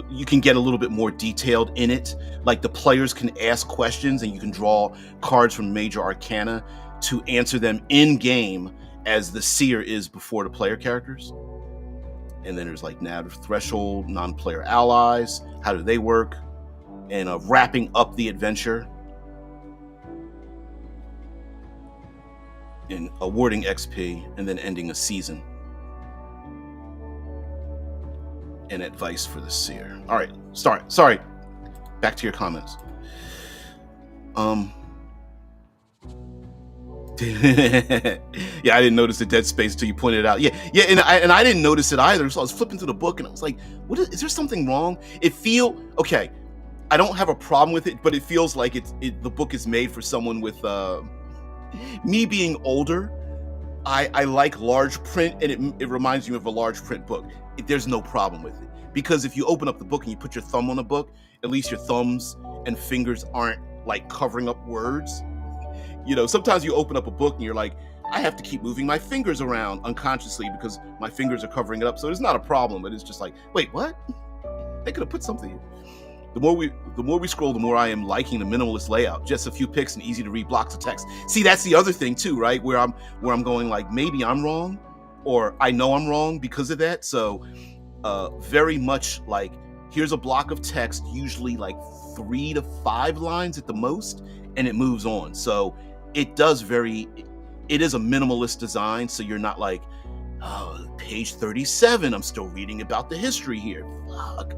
you can get a little bit more detailed in it. Like the players can ask questions and you can draw cards from Major Arcana to answer them in game as the seer is before the player characters. And then there's like narrative threshold, non-player allies, how do they work, and wrapping up the adventure and awarding XP, and then ending a season. And advice for the seer. All right, sorry. Back to your comments. Yeah, I didn't notice the dead space until you pointed it out. Yeah, and I didn't notice it either. So I was flipping through the book and I was like, is there something wrong? Okay, I don't have a problem with it, but it feels like the book is made for someone with me being older. I like large print, and it reminds you of a large print book. There's no problem with it, because if you open up the book and you put your thumb on the book, at least your thumbs and fingers aren't like covering up words. Sometimes you open up a book and you're like, I have to keep moving my fingers around unconsciously because my fingers are covering it up. So it's not a problem, but it's just like, wait, what? They could have put something. The more we scroll, the more I am liking the minimalist layout. Just a few picks and easy to read blocks of text. See, that's the other thing too, right? Where I'm going like, maybe I'm wrong, or I know I'm wrong because of that. So very much like, here's a block of text, usually like 3 to 5 lines at the most, and it moves on. So it is a minimalist design. So you're not like, oh, page 37, I'm still reading about the history here. Fuck.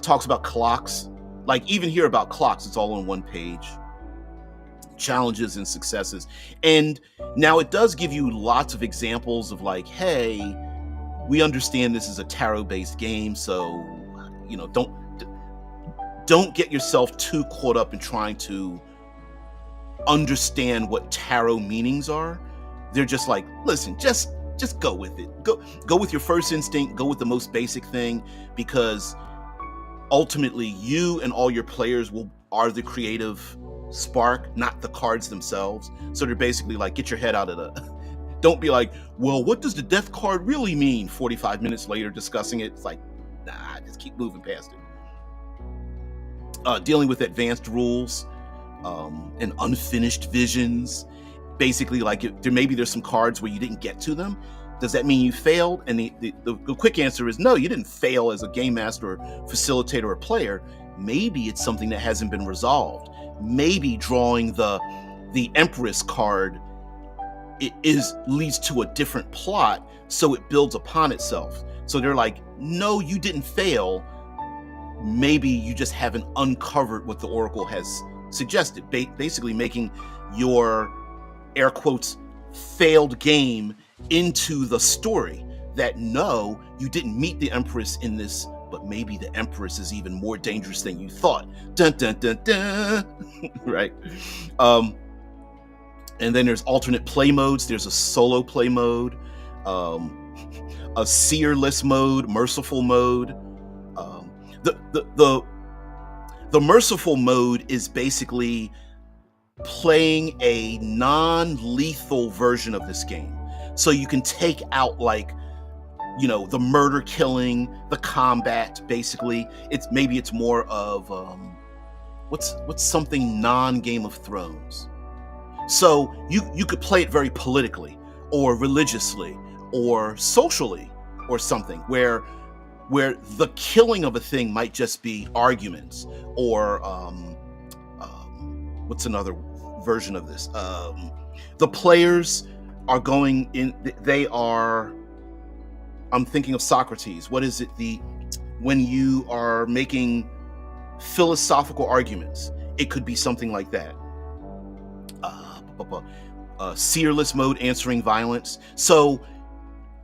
Talks about clocks. Like even here about clocks, it's all on one page. Challenges and successes. And now it does give you lots of examples of like, hey, we understand this is a tarot-based game, so don't get yourself too caught up in trying to understand what tarot meanings are. They're just like, listen, just go with it. Go with your first instinct, go with the most basic thing, because ultimately you and all your players are the creative spark, not the cards themselves. So they're basically like, get your head out of the don't be like, well, what does the death card really mean 45 minutes later discussing it. It's like, nah, just keep moving past it. Dealing with advanced rules and unfinished visions. Basically, like there's some cards where you didn't get to them. Does that mean you failed? And the quick answer is no, you didn't fail as a game master or facilitator or player. Maybe it's something that hasn't been resolved. Maybe drawing the Empress card leads to a different plot, so it builds upon itself. So they're like, no, you didn't fail. Maybe you just haven't uncovered what the Oracle has suggested, basically making your, air quotes, failed game into the story. That no, you didn't meet the Empress in this, but maybe the Empress is even more dangerous than you thought. Dun dun dun dun. Right. And then there's alternate play modes. There's a solo play mode, a seerless mode, merciful mode. The merciful mode is basically playing a non-lethal version of this game. So you can take out like, the murder killing, the combat, basically. It's more of what's something non-Game of Thrones. So you could play it very politically or religiously or socially, or something, where the killing of a thing might just be arguments, or what's another version of this? The players are going in. They are. I'm thinking of Socrates. What is it? When you are making philosophical arguments, it could be something like that. Seerless mode, answering violence. So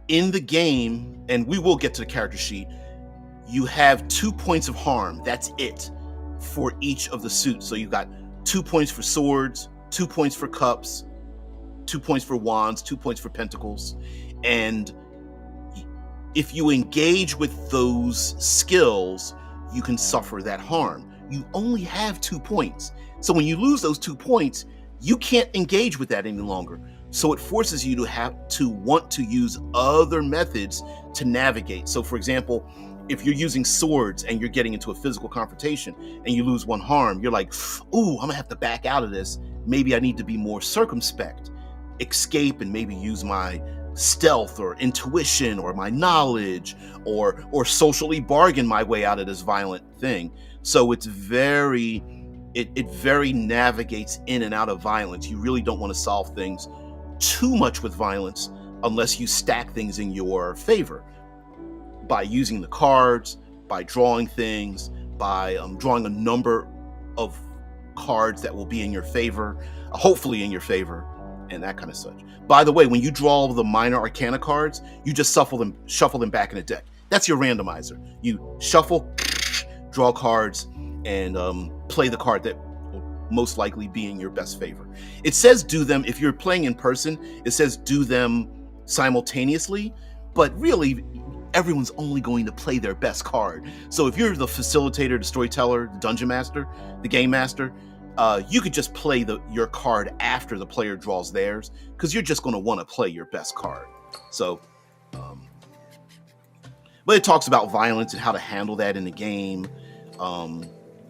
in the game, and we will get to the character sheet, you have 2 points of harm. That's it for each of the suits. So you've got 2 points for swords, 2 points for cups, 2 points for wands, 2 points for pentacles. And if you engage with those skills, you can suffer that harm. You only have 2 points. So when you lose those 2 points, you can't engage with that any longer. So it forces you to have to want to use other methods to navigate. So for example, if you're using swords and you're getting into a physical confrontation and you lose 1 harm, you're like, ooh, I'm gonna have to back out of this. Maybe I need to be more circumspect, escape, and maybe use my stealth or intuition or my knowledge, or socially bargain my way out of this violent thing. So it's very navigates in and out of violence. You really don't want to solve things too much with violence unless you stack things in your favor by using the cards, by drawing things, by drawing a number of cards that will be in your favor, hopefully in your favor, and that kind of such. By the way, when you draw the Minor Arcana cards, you just shuffle them back in the deck. That's your randomizer. You shuffle, draw cards, and play the card that will most likely be in your best favor. It says do them, if you're playing in person, it says do them simultaneously, but really everyone's only going to play their best card. So if you're the facilitator, the storyteller, the dungeon master, the game master, you could just play your card after the player draws theirs, because you're just going to want to play your best card. So, but it talks about violence and how to handle that in the game,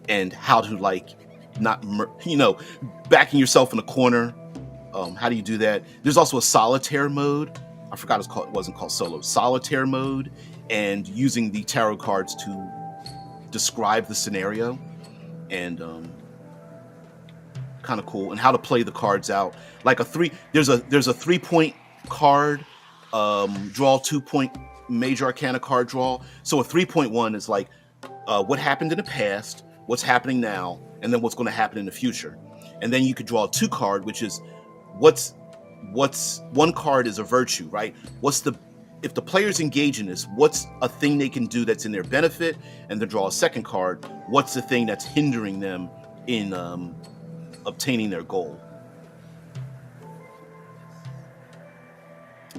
and how to not, backing yourself in a corner. How do you do that? There's also a solitaire mode. I forgot it wasn't called solo. Solitaire mode, and using the tarot cards to describe the scenario, and kind of cool. And how to play the cards out. There's a 3-point card, draw 2-point Major Arcana card draw. So a 3-point one is like what happened in the past, what's happening now, and then what's going to happen in the future. And then you could draw a 2 card, which is what's 1 card is a virtue, right? If the players engage in this, what's a thing they can do that's in their benefit? And then draw a 2nd card. What's the thing that's hindering them in obtaining their goal?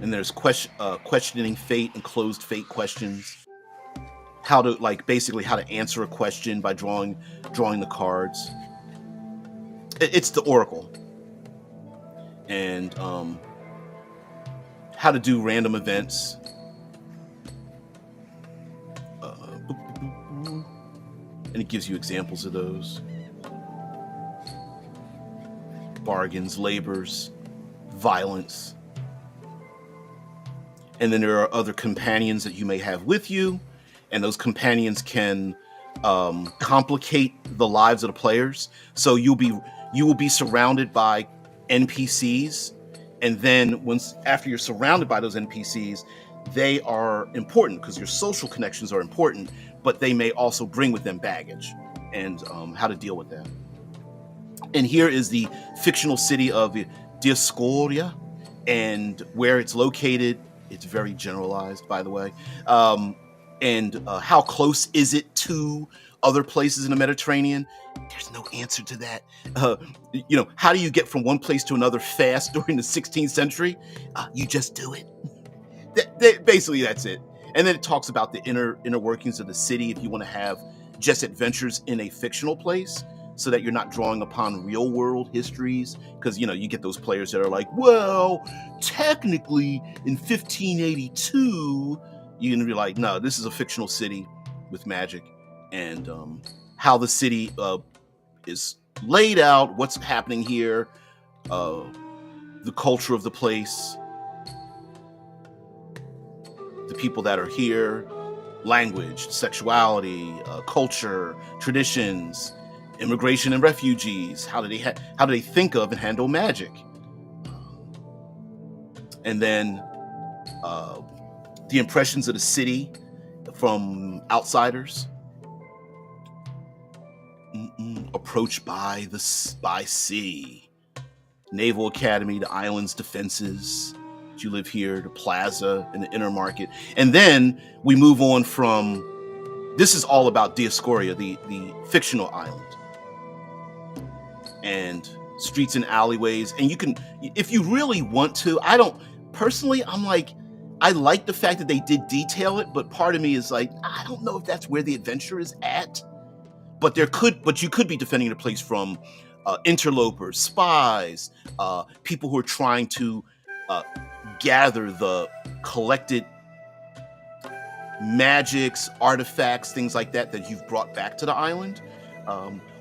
And there's questioning fate and closed fate questions. How to basically how to answer a question by drawing the cards. It's the Oracle. And how to do random events. And it gives you examples of those. Bargains, labors, violence. And then there are other companions that you may have with you, and those companions can complicate the lives of the players. So you will be surrounded by NPCs, and then after you're surrounded by those NPCs, they are important because your social connections are important, but they may also bring with them baggage, and how to deal with that. And here is the fictional city of Dioscoria, and where it's located. It's very generalized, by the way. And how close is it to other places in the Mediterranean? There's no answer to that. How do you get from one place to another fast during the 16th century? You just do it. Basically, that's it. And then it talks about the inner workings of the city if you want to have just adventures in a fictional place, so that you're not drawing upon real world histories, because you get those players that are like, well, technically in 1582, you're gonna be like, no, this is a fictional city with magic, and how the city is laid out, what's happening here, the culture of the place, the people that are here, language, sexuality, culture, traditions, immigration and refugees. How do they think of and handle magic? And then the impressions of the city from outsiders. Approach by sea. Naval Academy, the island's defenses. You live here, the plaza and the inner market. And then we move on from, this is all about Dioscoria, the fictional island. And streets and alleyways. And you can, if you really want to, I'm like, I like the fact that they did detail it, but part of me is like, I don't know if that's where the adventure is at. But you could be defending the place from interlopers, spies, people who are trying to gather the collected magics, artifacts, things like that you've brought back to the island.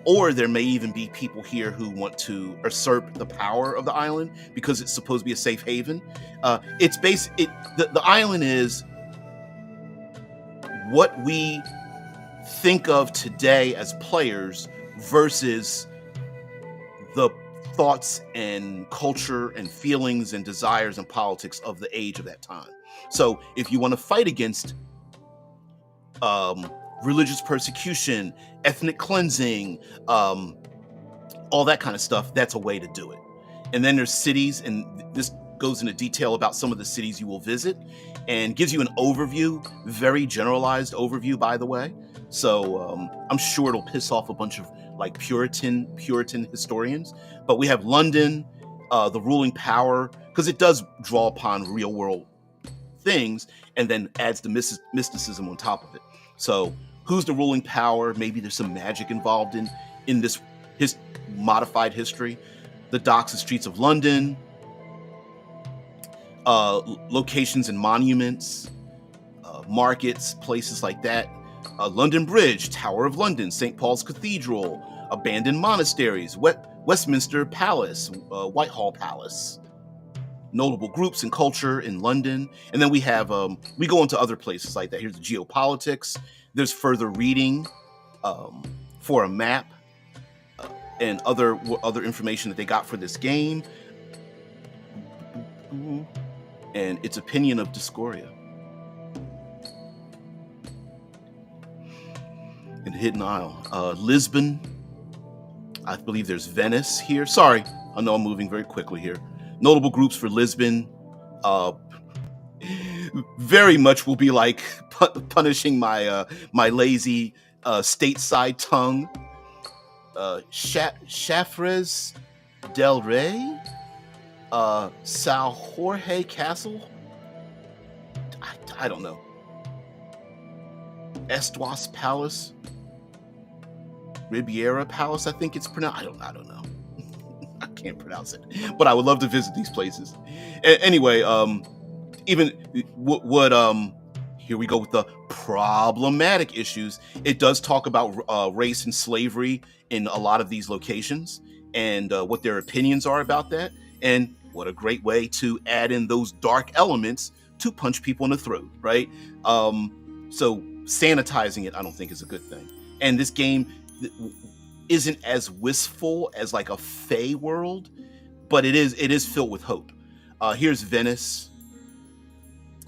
Or there may even be people here who want to usurp the power of the island because it's supposed to be a safe haven. The island is what we think of today as players versus the thoughts and culture and feelings and desires and politics of the age of that time. So if you want to fight against religious persecution, ethnic cleansing, all that kind of stuff, that's a way to do it. And then there's cities, and this goes into detail about some of the cities you will visit and gives you an overview, very generalized overview, by the way. So I'm sure it'll piss off a bunch of like Puritan historians. But we have London, the ruling power, because it does draw upon real world things and then adds the mysticism on top of it. So who's the ruling power? Maybe there's some magic involved in this his modified history. The docks and streets of London, locations and monuments, markets, places like that. London Bridge, Tower of London, St. Paul's Cathedral, abandoned monasteries, Westminster Palace, Whitehall Palace, notable groups and culture in London. And then we have, we go into other places like that. Here's the geopolitics. There's further reading for a map and other information that they got for this game. And its opinion of Dioscoria. In Hidden Isle. Lisbon. I believe there's Venice here. Sorry, I know I'm moving very quickly here. Notable groups for Lisbon. Very much will be like punishing my my lazy stateside tongue. Chafres del Rey. Sao Jorge Castle. I don't know. Estuas Palace. Ribeira Palace, I think it's pronounced. I don't know. I can't pronounce it, but I would love to visit these places. Anyway, even what here we go with the problematic issues. It does talk about race and slavery in a lot of these locations and what their opinions are about that. And what a great way to add in those dark elements to punch people in the throat, right? So sanitizing it, I don't think is a good thing. And this game isn't as wistful as like a Fey world, but it is filled with hope. Here's Venice.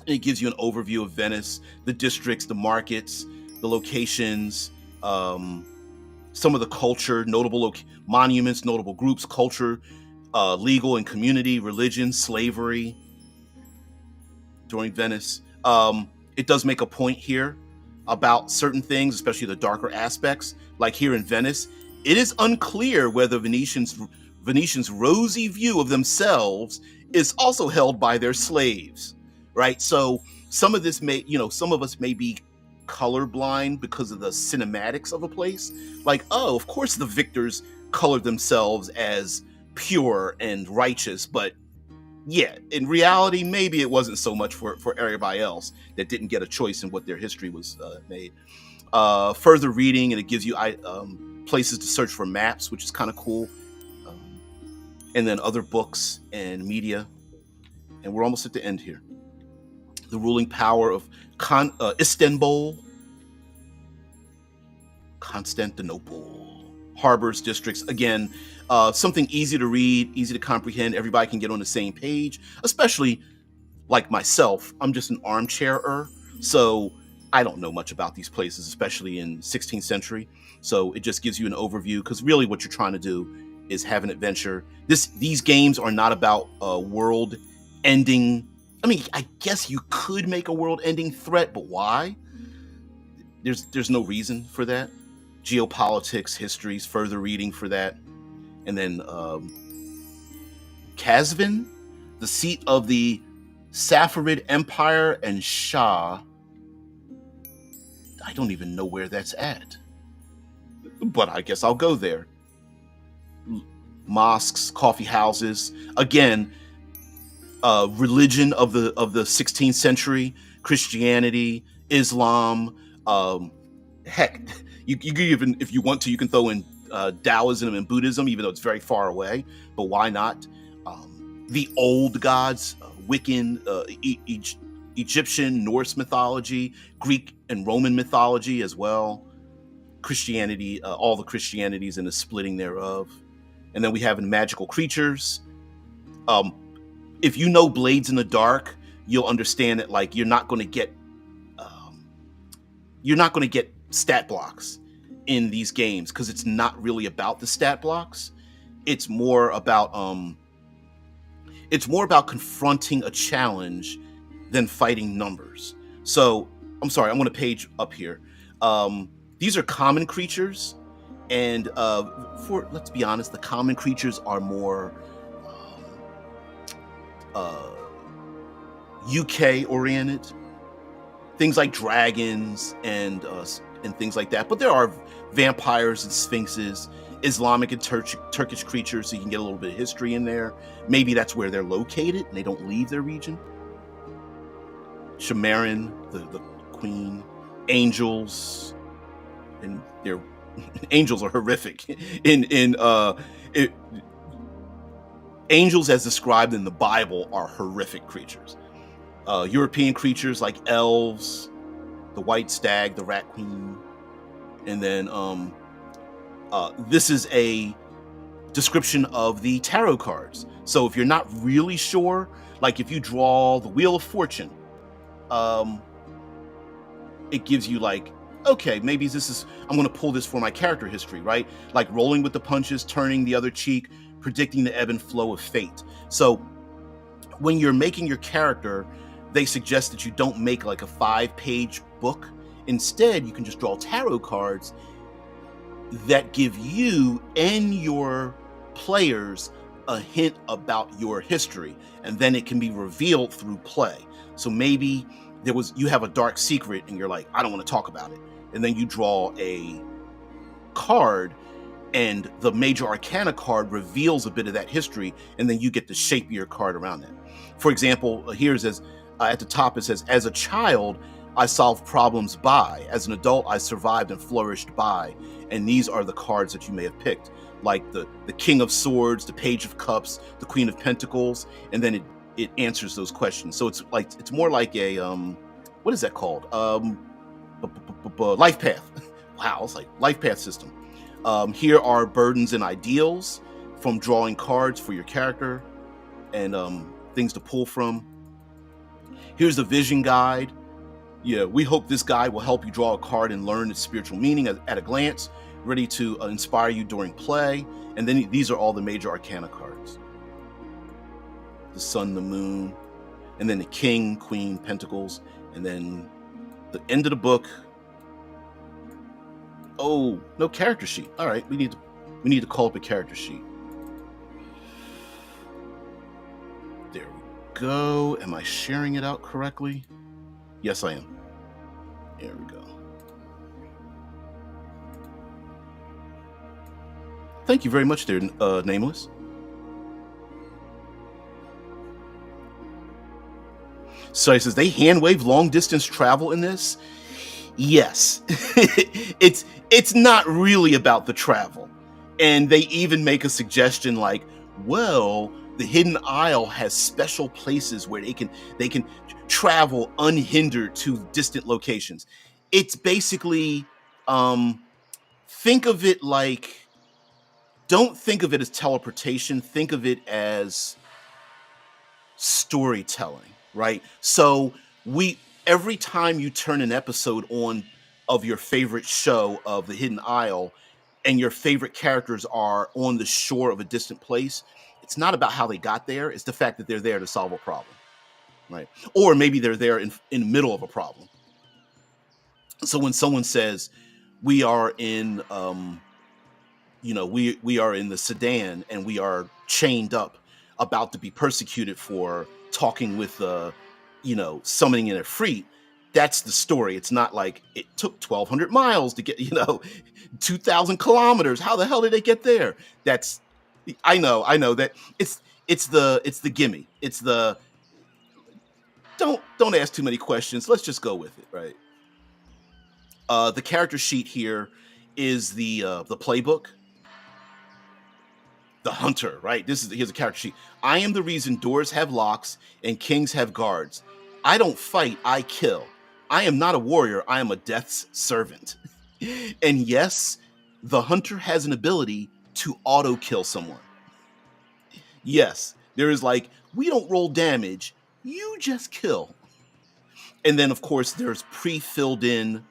It gives you an overview of Venice, the districts, the markets, the locations, some of the culture, notable monuments, notable groups, culture, legal and community, religion, slavery during Venice. It does make a point here about certain things, especially the darker aspects. Like here in Venice, it is unclear whether Venetians' rosy view of themselves is also held by their slaves, right? So some of this some of us may be colorblind because of the cinematics of a place. Like, oh, of course the victors colored themselves as pure and righteous, but yeah, in reality, maybe it wasn't so much for everybody else that didn't get a choice in what their history was made. Further reading, and it gives you places to search for maps, which is kind of cool. And then other books and media. And we're almost at the end here. the ruling power of Istanbul, Constantinople, harbors, districts. Again, something easy to read, easy to comprehend. Everybody can get on the same page, especially like myself. I'm just an armchairer, so I don't know much about these places, especially in 16th century. So it just gives you an overview, because really what you're trying to do is have an adventure. These games are not about world ending. I mean, I guess you could make a world ending threat, but why? There's no reason for that. Geopolitics, histories, further reading for that. And then Kazvin, the seat of the Safarid Empire and Shah. I don't even know where that's at, but I guess I'll go there. Mosques, coffee houses. Again, religion of the 16th century, Christianity, Islam. Heck, you even, if you want to, you can throw in Taoism and Buddhism, even though it's very far away. But why not? The old gods, Wiccan, Egyptian, Norse mythology, Greek and Roman mythology as well. Christianity, all the Christianities and the splitting thereof. And then we have magical creatures. If you know Blades in the Dark, you'll understand that, like, you're not going to get stat blocks in these games, because it's not really about the stat blocks. It's more about confronting a challenge than fighting numbers. So I'm sorry, I'm going to page up here. These are common creatures, and let's be honest, the common creatures are more UK oriented. Things like dragons and things like that. But there are vampires and sphinxes, Islamic and Turkish creatures, so you can get a little bit of history in there. Maybe that's where they're located and they don't leave their region. Shamarin, the queen, angels, and their angels are horrific. Angels, as described in the Bible, are horrific creatures. European creatures like elves, the white stag, the rat queen, and then this is a description of the tarot cards. So if you're not really sure, like if you draw the Wheel of Fortune, it gives you like, okay, maybe I'm going to pull this for my character history, right? Like rolling with the punches, turning the other cheek, predicting the ebb and flow of fate. So when you're making your character, they suggest that you don't make like a 5-page book. Instead, you can just draw tarot cards that give you and your players a hint about your history, and then it can be revealed through play. So maybe you have a dark secret and you're like, I don't want to talk about it. And then you draw a card, and the Major Arcana card reveals a bit of that history, and then you get to shape your card around that. For example, here it says, at the top it says, as a child, I solved problems by. As an adult, I survived and flourished by. And these are the cards that you may have picked, like the King of Swords, the Page of Cups, the Queen of Pentacles, and then it answers those questions. So it's more like a what is that called? Life path. Wow, it's like life path system. Here are burdens and ideals from drawing cards for your character, and things to pull from. Here's the vision guide. Yeah, we hope this guide will help you draw a card and learn its spiritual meaning at a glance, ready to inspire you during play. And then these are all the Major Arcana cards. The Sun, the Moon, and then the King, Queen, Pentacles, and then the end of the book. Oh, no character sheet. All right, we need to call up a character sheet. There we go. Am I sharing it out correctly? Yes, I am. There we go. Thank you very much there, Nameless. So he says, they hand wave long distance travel in this? Yes. It's not really about the travel. And they even make a suggestion like, well, The Hidden Isle has special places where they can travel unhindered to distant locations. It's basically, think of it like, don't think of it as teleportation. Think of it as storytelling, right? So we every time you turn an episode on of your favorite show of The Hidden Isle and your favorite characters are on the shore of a distant place, it's not about how they got there, it's the fact that they're there to solve a problem, right? Or maybe they're there in the middle of a problem. So when someone says we are in we are in the Sudan and we are chained up, about to be persecuted for talking with summoning an Efreet. That's the story. It's not like it took 1,200 miles to get 2,000 kilometers. How the hell did they get there? That's I know that it's the gimme. It's the don't ask too many questions. Let's just go with it, right? The character sheet here is the playbook. The hunter, right? Here's a character sheet. I am the reason doors have locks and kings have guards. I don't fight, I kill. I am not a warrior, I am a death's servant. And yes, the hunter has an ability to auto kill someone. Yes, there is like, we don't roll damage, you just kill. And then of course there's pre-filled in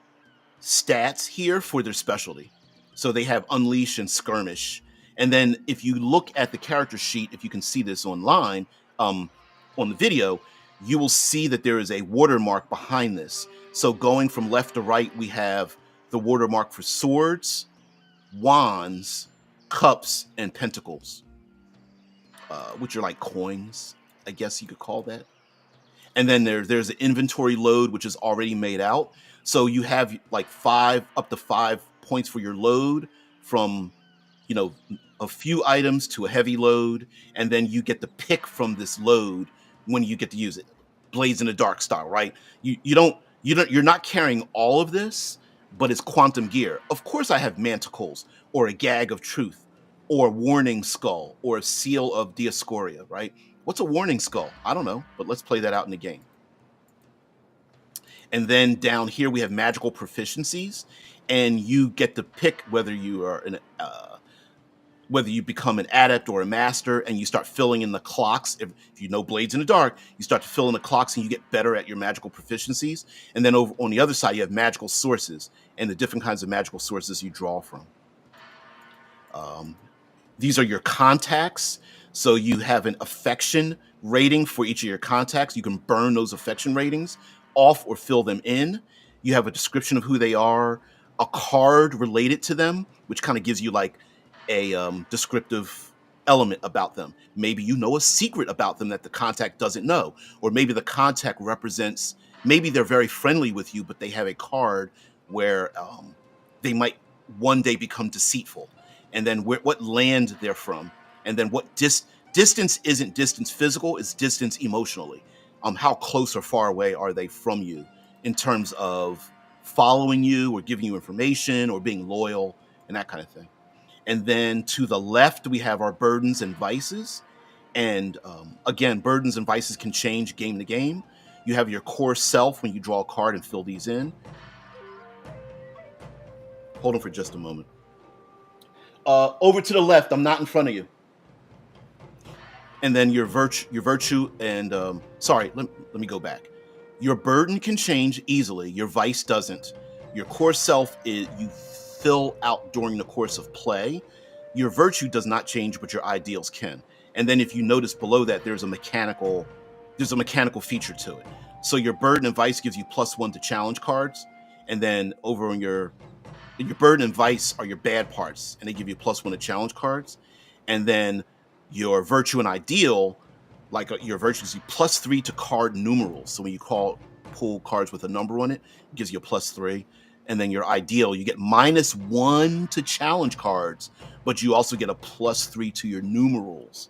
stats here for their specialty. So they have unleash and skirmish. And then if you look at the character sheet, if you can see this online, on the video, you will see that there is a watermark behind this. So going from left to right, we have the watermark for swords, wands, cups, and pentacles, which are like coins, I guess you could call that. And then there's an inventory load, which is already made out. So you have like up to 5 points for your load, from a few items to a heavy load, and then you get to pick from this load when you get to use it. Blades in the Dark style, right? You're not carrying all of this, but it's quantum gear. Of course I have manticles, or a gag of truth, or a warning skull, or a seal of Dioscoria, right? What's a warning skull? I don't know, but let's play that out in the game. And then down here we have magical proficiencies, and you get to pick whether you are whether you become an adept or a master, and you start filling in the clocks. If you know Blades in the Dark, you start to fill in the clocks and you get better at your magical proficiencies. And then over on the other side, you have magical sources and the different kinds of magical sources you draw from. These are your contacts. So you have an affection rating for each of your contacts. You can burn those affection ratings off or fill them in. You have a description of who they are, a card related to them, which kind of gives you like a descriptive element about them. Maybe you know a secret about them that the contact doesn't know, or maybe the contact represents, maybe they're very friendly with you, but they have a card where they might one day become deceitful, and then what land they're from, and then what distance isn't distance physical, it's distance emotionally. How close or far away are they from you in terms of following you or giving you information or being loyal and that kind of thing. And then to the left, we have our burdens and vices. And again, burdens and vices can change game to game. You have your core self when you draw a card and fill these in. Hold on for just a moment. Over to the left, I'm not in front of you. And then your virtue and sorry, let me go back. Your burden can change easily. Your vice doesn't. Your core self is you fill out during the course of play. Your virtue does not change, but your ideals can. And then if you notice below that, there's a mechanical feature to it. So your burden and vice gives you +1 to challenge cards, and then over on your burden and vice are your bad parts, and they give you +1 to challenge cards. And then your virtue and ideal, like your virtue gives you +3 to card numerals. So when you pull cards with a number on it, it gives you a +3. And then your ideal, you get -1 to challenge cards, but you also get a +3 to your numerals,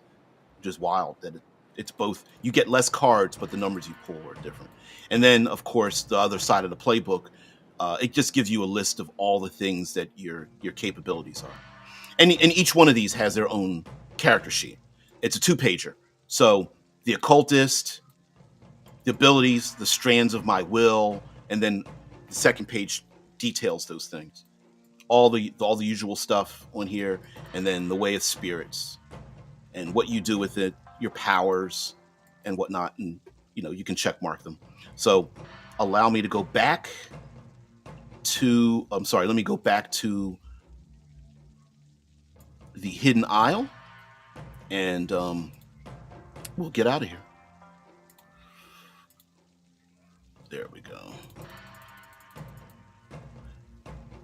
which is wild that it's both. You get less cards, but the numbers you pull are different. And then, of course, the other side of the playbook, it just gives you a list of all the things that your capabilities are. And each one of these has their own character sheet. It's a 2-pager. So the occultist, the abilities, the strands of my will, and then the second page details those things. All the usual stuff on here, and then the way of spirits and what you do with it, your powers and whatnot, and you can check mark them. So allow me to go back to let me go back to the Hidden Isle, and we'll get out of here. There we go.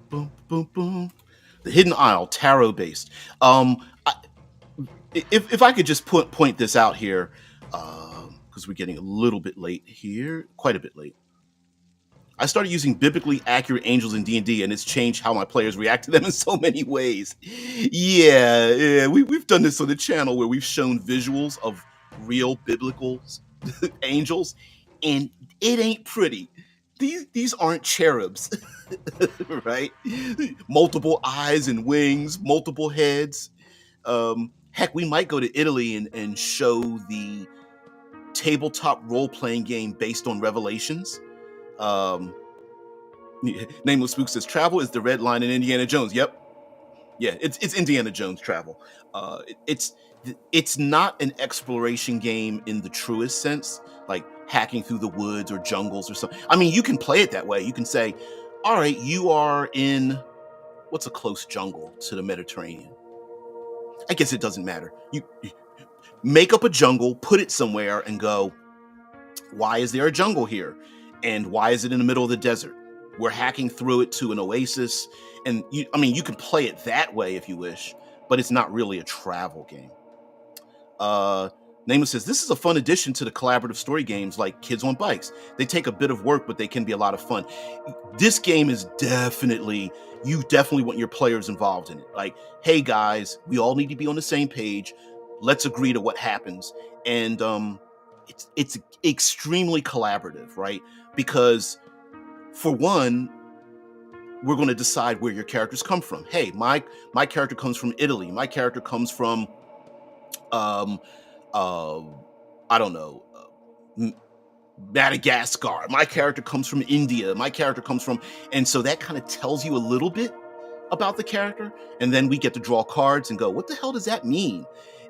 Boom, boom, boom. The Hidden Isle, tarot based. If I could just point this out here, because we're getting a little bit late here, quite a bit late. I started using biblically accurate angels in D&D, and it's changed how my players react to them in so many ways. Yeah, we've done this on the channel where we've shown visuals of real biblical angels, and it ain't pretty. These aren't cherubs, right? Multiple eyes and wings, multiple heads. Heck, we might go to Italy and show the tabletop role-playing game based on Revelations. Nameless Spook says travel is the red line in Indiana Jones. Yep. Yeah, it's Indiana Jones travel. It's not an exploration game in the truest sense, like hacking through the woods or jungles or something. I mean, you can play it that way. You can say, all right, you are in, what's a close jungle to the Mediterranean? I guess it doesn't matter. You make up a jungle, put it somewhere, and go, why is there a jungle here? And why is it in the middle of the desert? We're hacking through it to an oasis. And you can play it that way if you wish, but it's not really a travel game. Nameless says, this is a fun addition to the collaborative story games like Kids on Bikes. They take a bit of work, but they can be a lot of fun. This game is you definitely want your players involved in it. Like, hey guys, we all need to be on the same page. Let's agree to what happens. And it's extremely collaborative, right? Because for one, we're going to decide where your characters come from. Hey, my character comes from Italy. My character comes from I don't know, Madagascar. My character comes from India. My character comes from, and so that kind of tells you a little bit about the character. And then we get to draw cards and go, what the hell does that mean?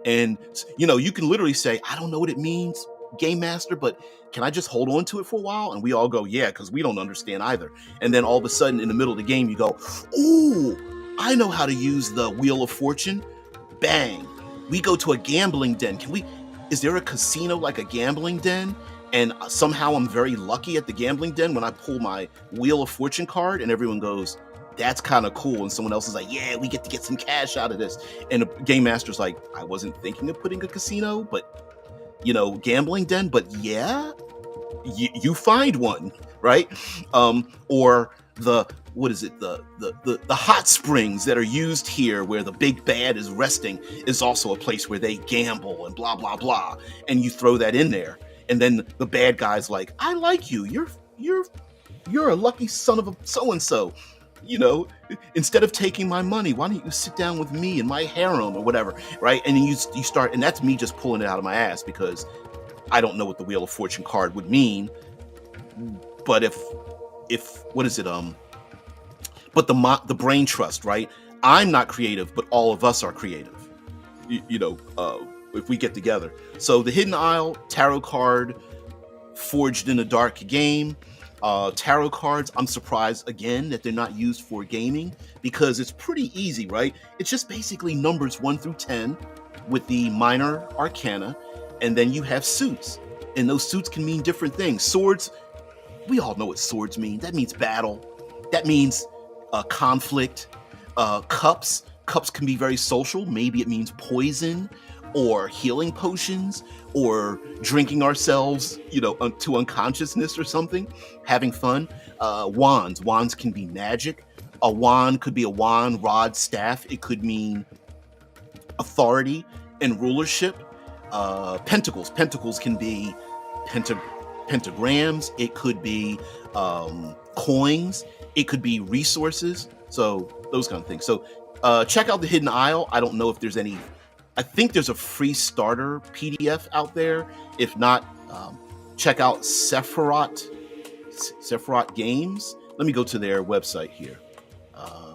And you can literally say, I don't know what it means, Game Master, but can I just hold on to it for a while? And we all go, yeah, because we don't understand either. And then all of a sudden in the middle of the game, you go, ooh, I know how to use the Wheel of Fortune. Bang. We go to a gambling den. Is there a casino like a gambling den? And somehow I'm very lucky at the gambling den when I pull my Wheel of Fortune card and everyone goes, that's kind of cool. And someone else is like, yeah, we get to get some cash out of this. And the Game Master's like, I wasn't thinking of putting a casino, but gambling den, but yeah, you find one, right? Or the hot springs that are used here where the big bad is resting is also a place where they gamble and blah, blah, blah. And you throw that in there. And then the bad guy's like, I like you. You're a lucky son of a so-and-so. Instead of taking my money, why don't you sit down with me in my harem or whatever, right? And then you start, and that's me just pulling it out of my ass because I don't know what the Wheel of Fortune card would mean. But if what is it? But the brain trust, right? I'm not creative, but all of us are creative. If we get together. So the Hidden Isle tarot card, forged in a dark game. Tarot cards, I'm surprised again that they're not used for gaming because it's pretty easy, right? It's just basically numbers 1 through 10 with the Minor Arcana, and then you have suits, and those suits can mean different things. Swords, we all know what swords mean. That means battle. That means conflict. Cups can be very social. Maybe it means poison or healing potions or drinking ourselves, to unconsciousness or something, having fun. Wands can be magic. A wand could be a wand, rod, staff. It could mean authority and rulership. Pentacles can be pentagrams. It could be coins. It could be resources. So those kind of things. So check out the Hidden Isle. I don't know if there's any I think there's a free starter PDF out there. If not, check out Sephiroth Games. Let me go to their website here.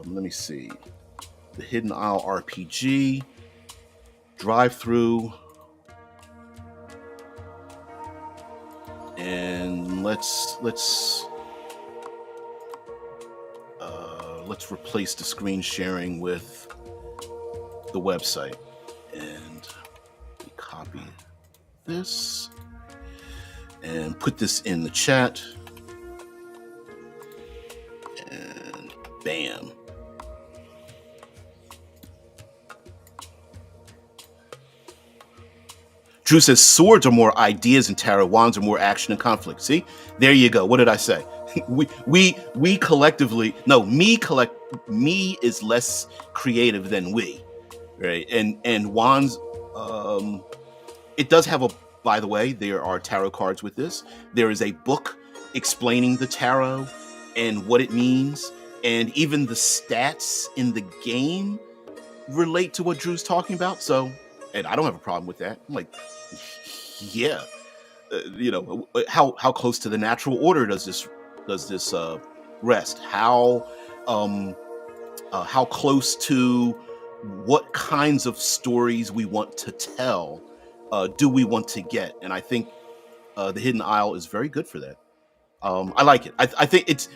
Let me see. The Hidden Isle RPG, Drive-Thru, and let's replace the screen sharing with the website, and copy this and put this in the chat, and bam. Drew says swords are more ideas and tarot, wands are more action and conflict. See, there you go. What did I say? we collectively, no, me is less creative than we, right? And wands, it does have a, by the way, there are tarot cards with this. There is a book explaining the tarot and what it means, and even the stats in the game relate to what Drew's talking about. So, and I don't have a problem with that. I'm like, yeah, how close to the natural order does this rest? How close to what kinds of stories we want to tell do we want to get? And I think the Hidden Isle is very good for that. I like it. I think it's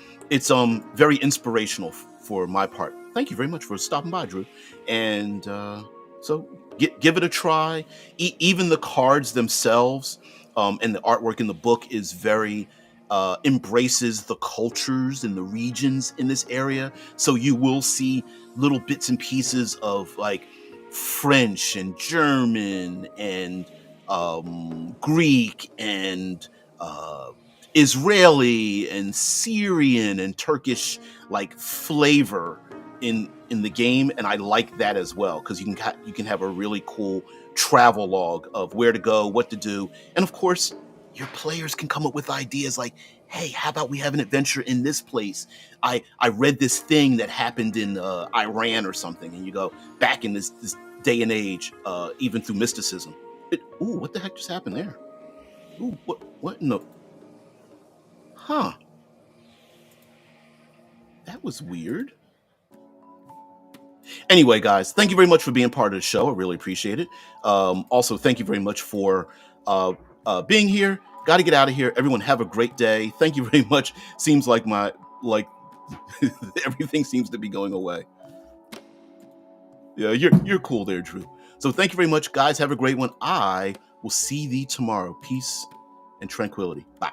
very inspirational for my part. Thank you very much for stopping by, Drew. And so give it a try. Even the cards themselves and the artwork in the book is very embraces the cultures and the regions in this area. So you will see little bits and pieces of like French and German and Greek and Israeli and Syrian and Turkish like flavor in the game, and I like that as well, because you can have a really cool travel log of where to go, what to do, and of course your players can come up with ideas like, hey, how about we have an adventure in this place? I read this thing that happened in Iran or something, and you go back in this day and age, even through mysticism. Ooh, what the heck just happened there? Ooh, what in the... Huh. That was weird. Anyway, guys, thank you very much for being part of the show. I really appreciate it. Also, thank you very much for being here. Got to get out of here. Everyone have a great day. Thank you very much. Seems like everything seems to be going away. Yeah, you're cool there, Drew. So thank you very much, guys. Have a great one. I will see thee tomorrow. Peace and tranquility. Bye.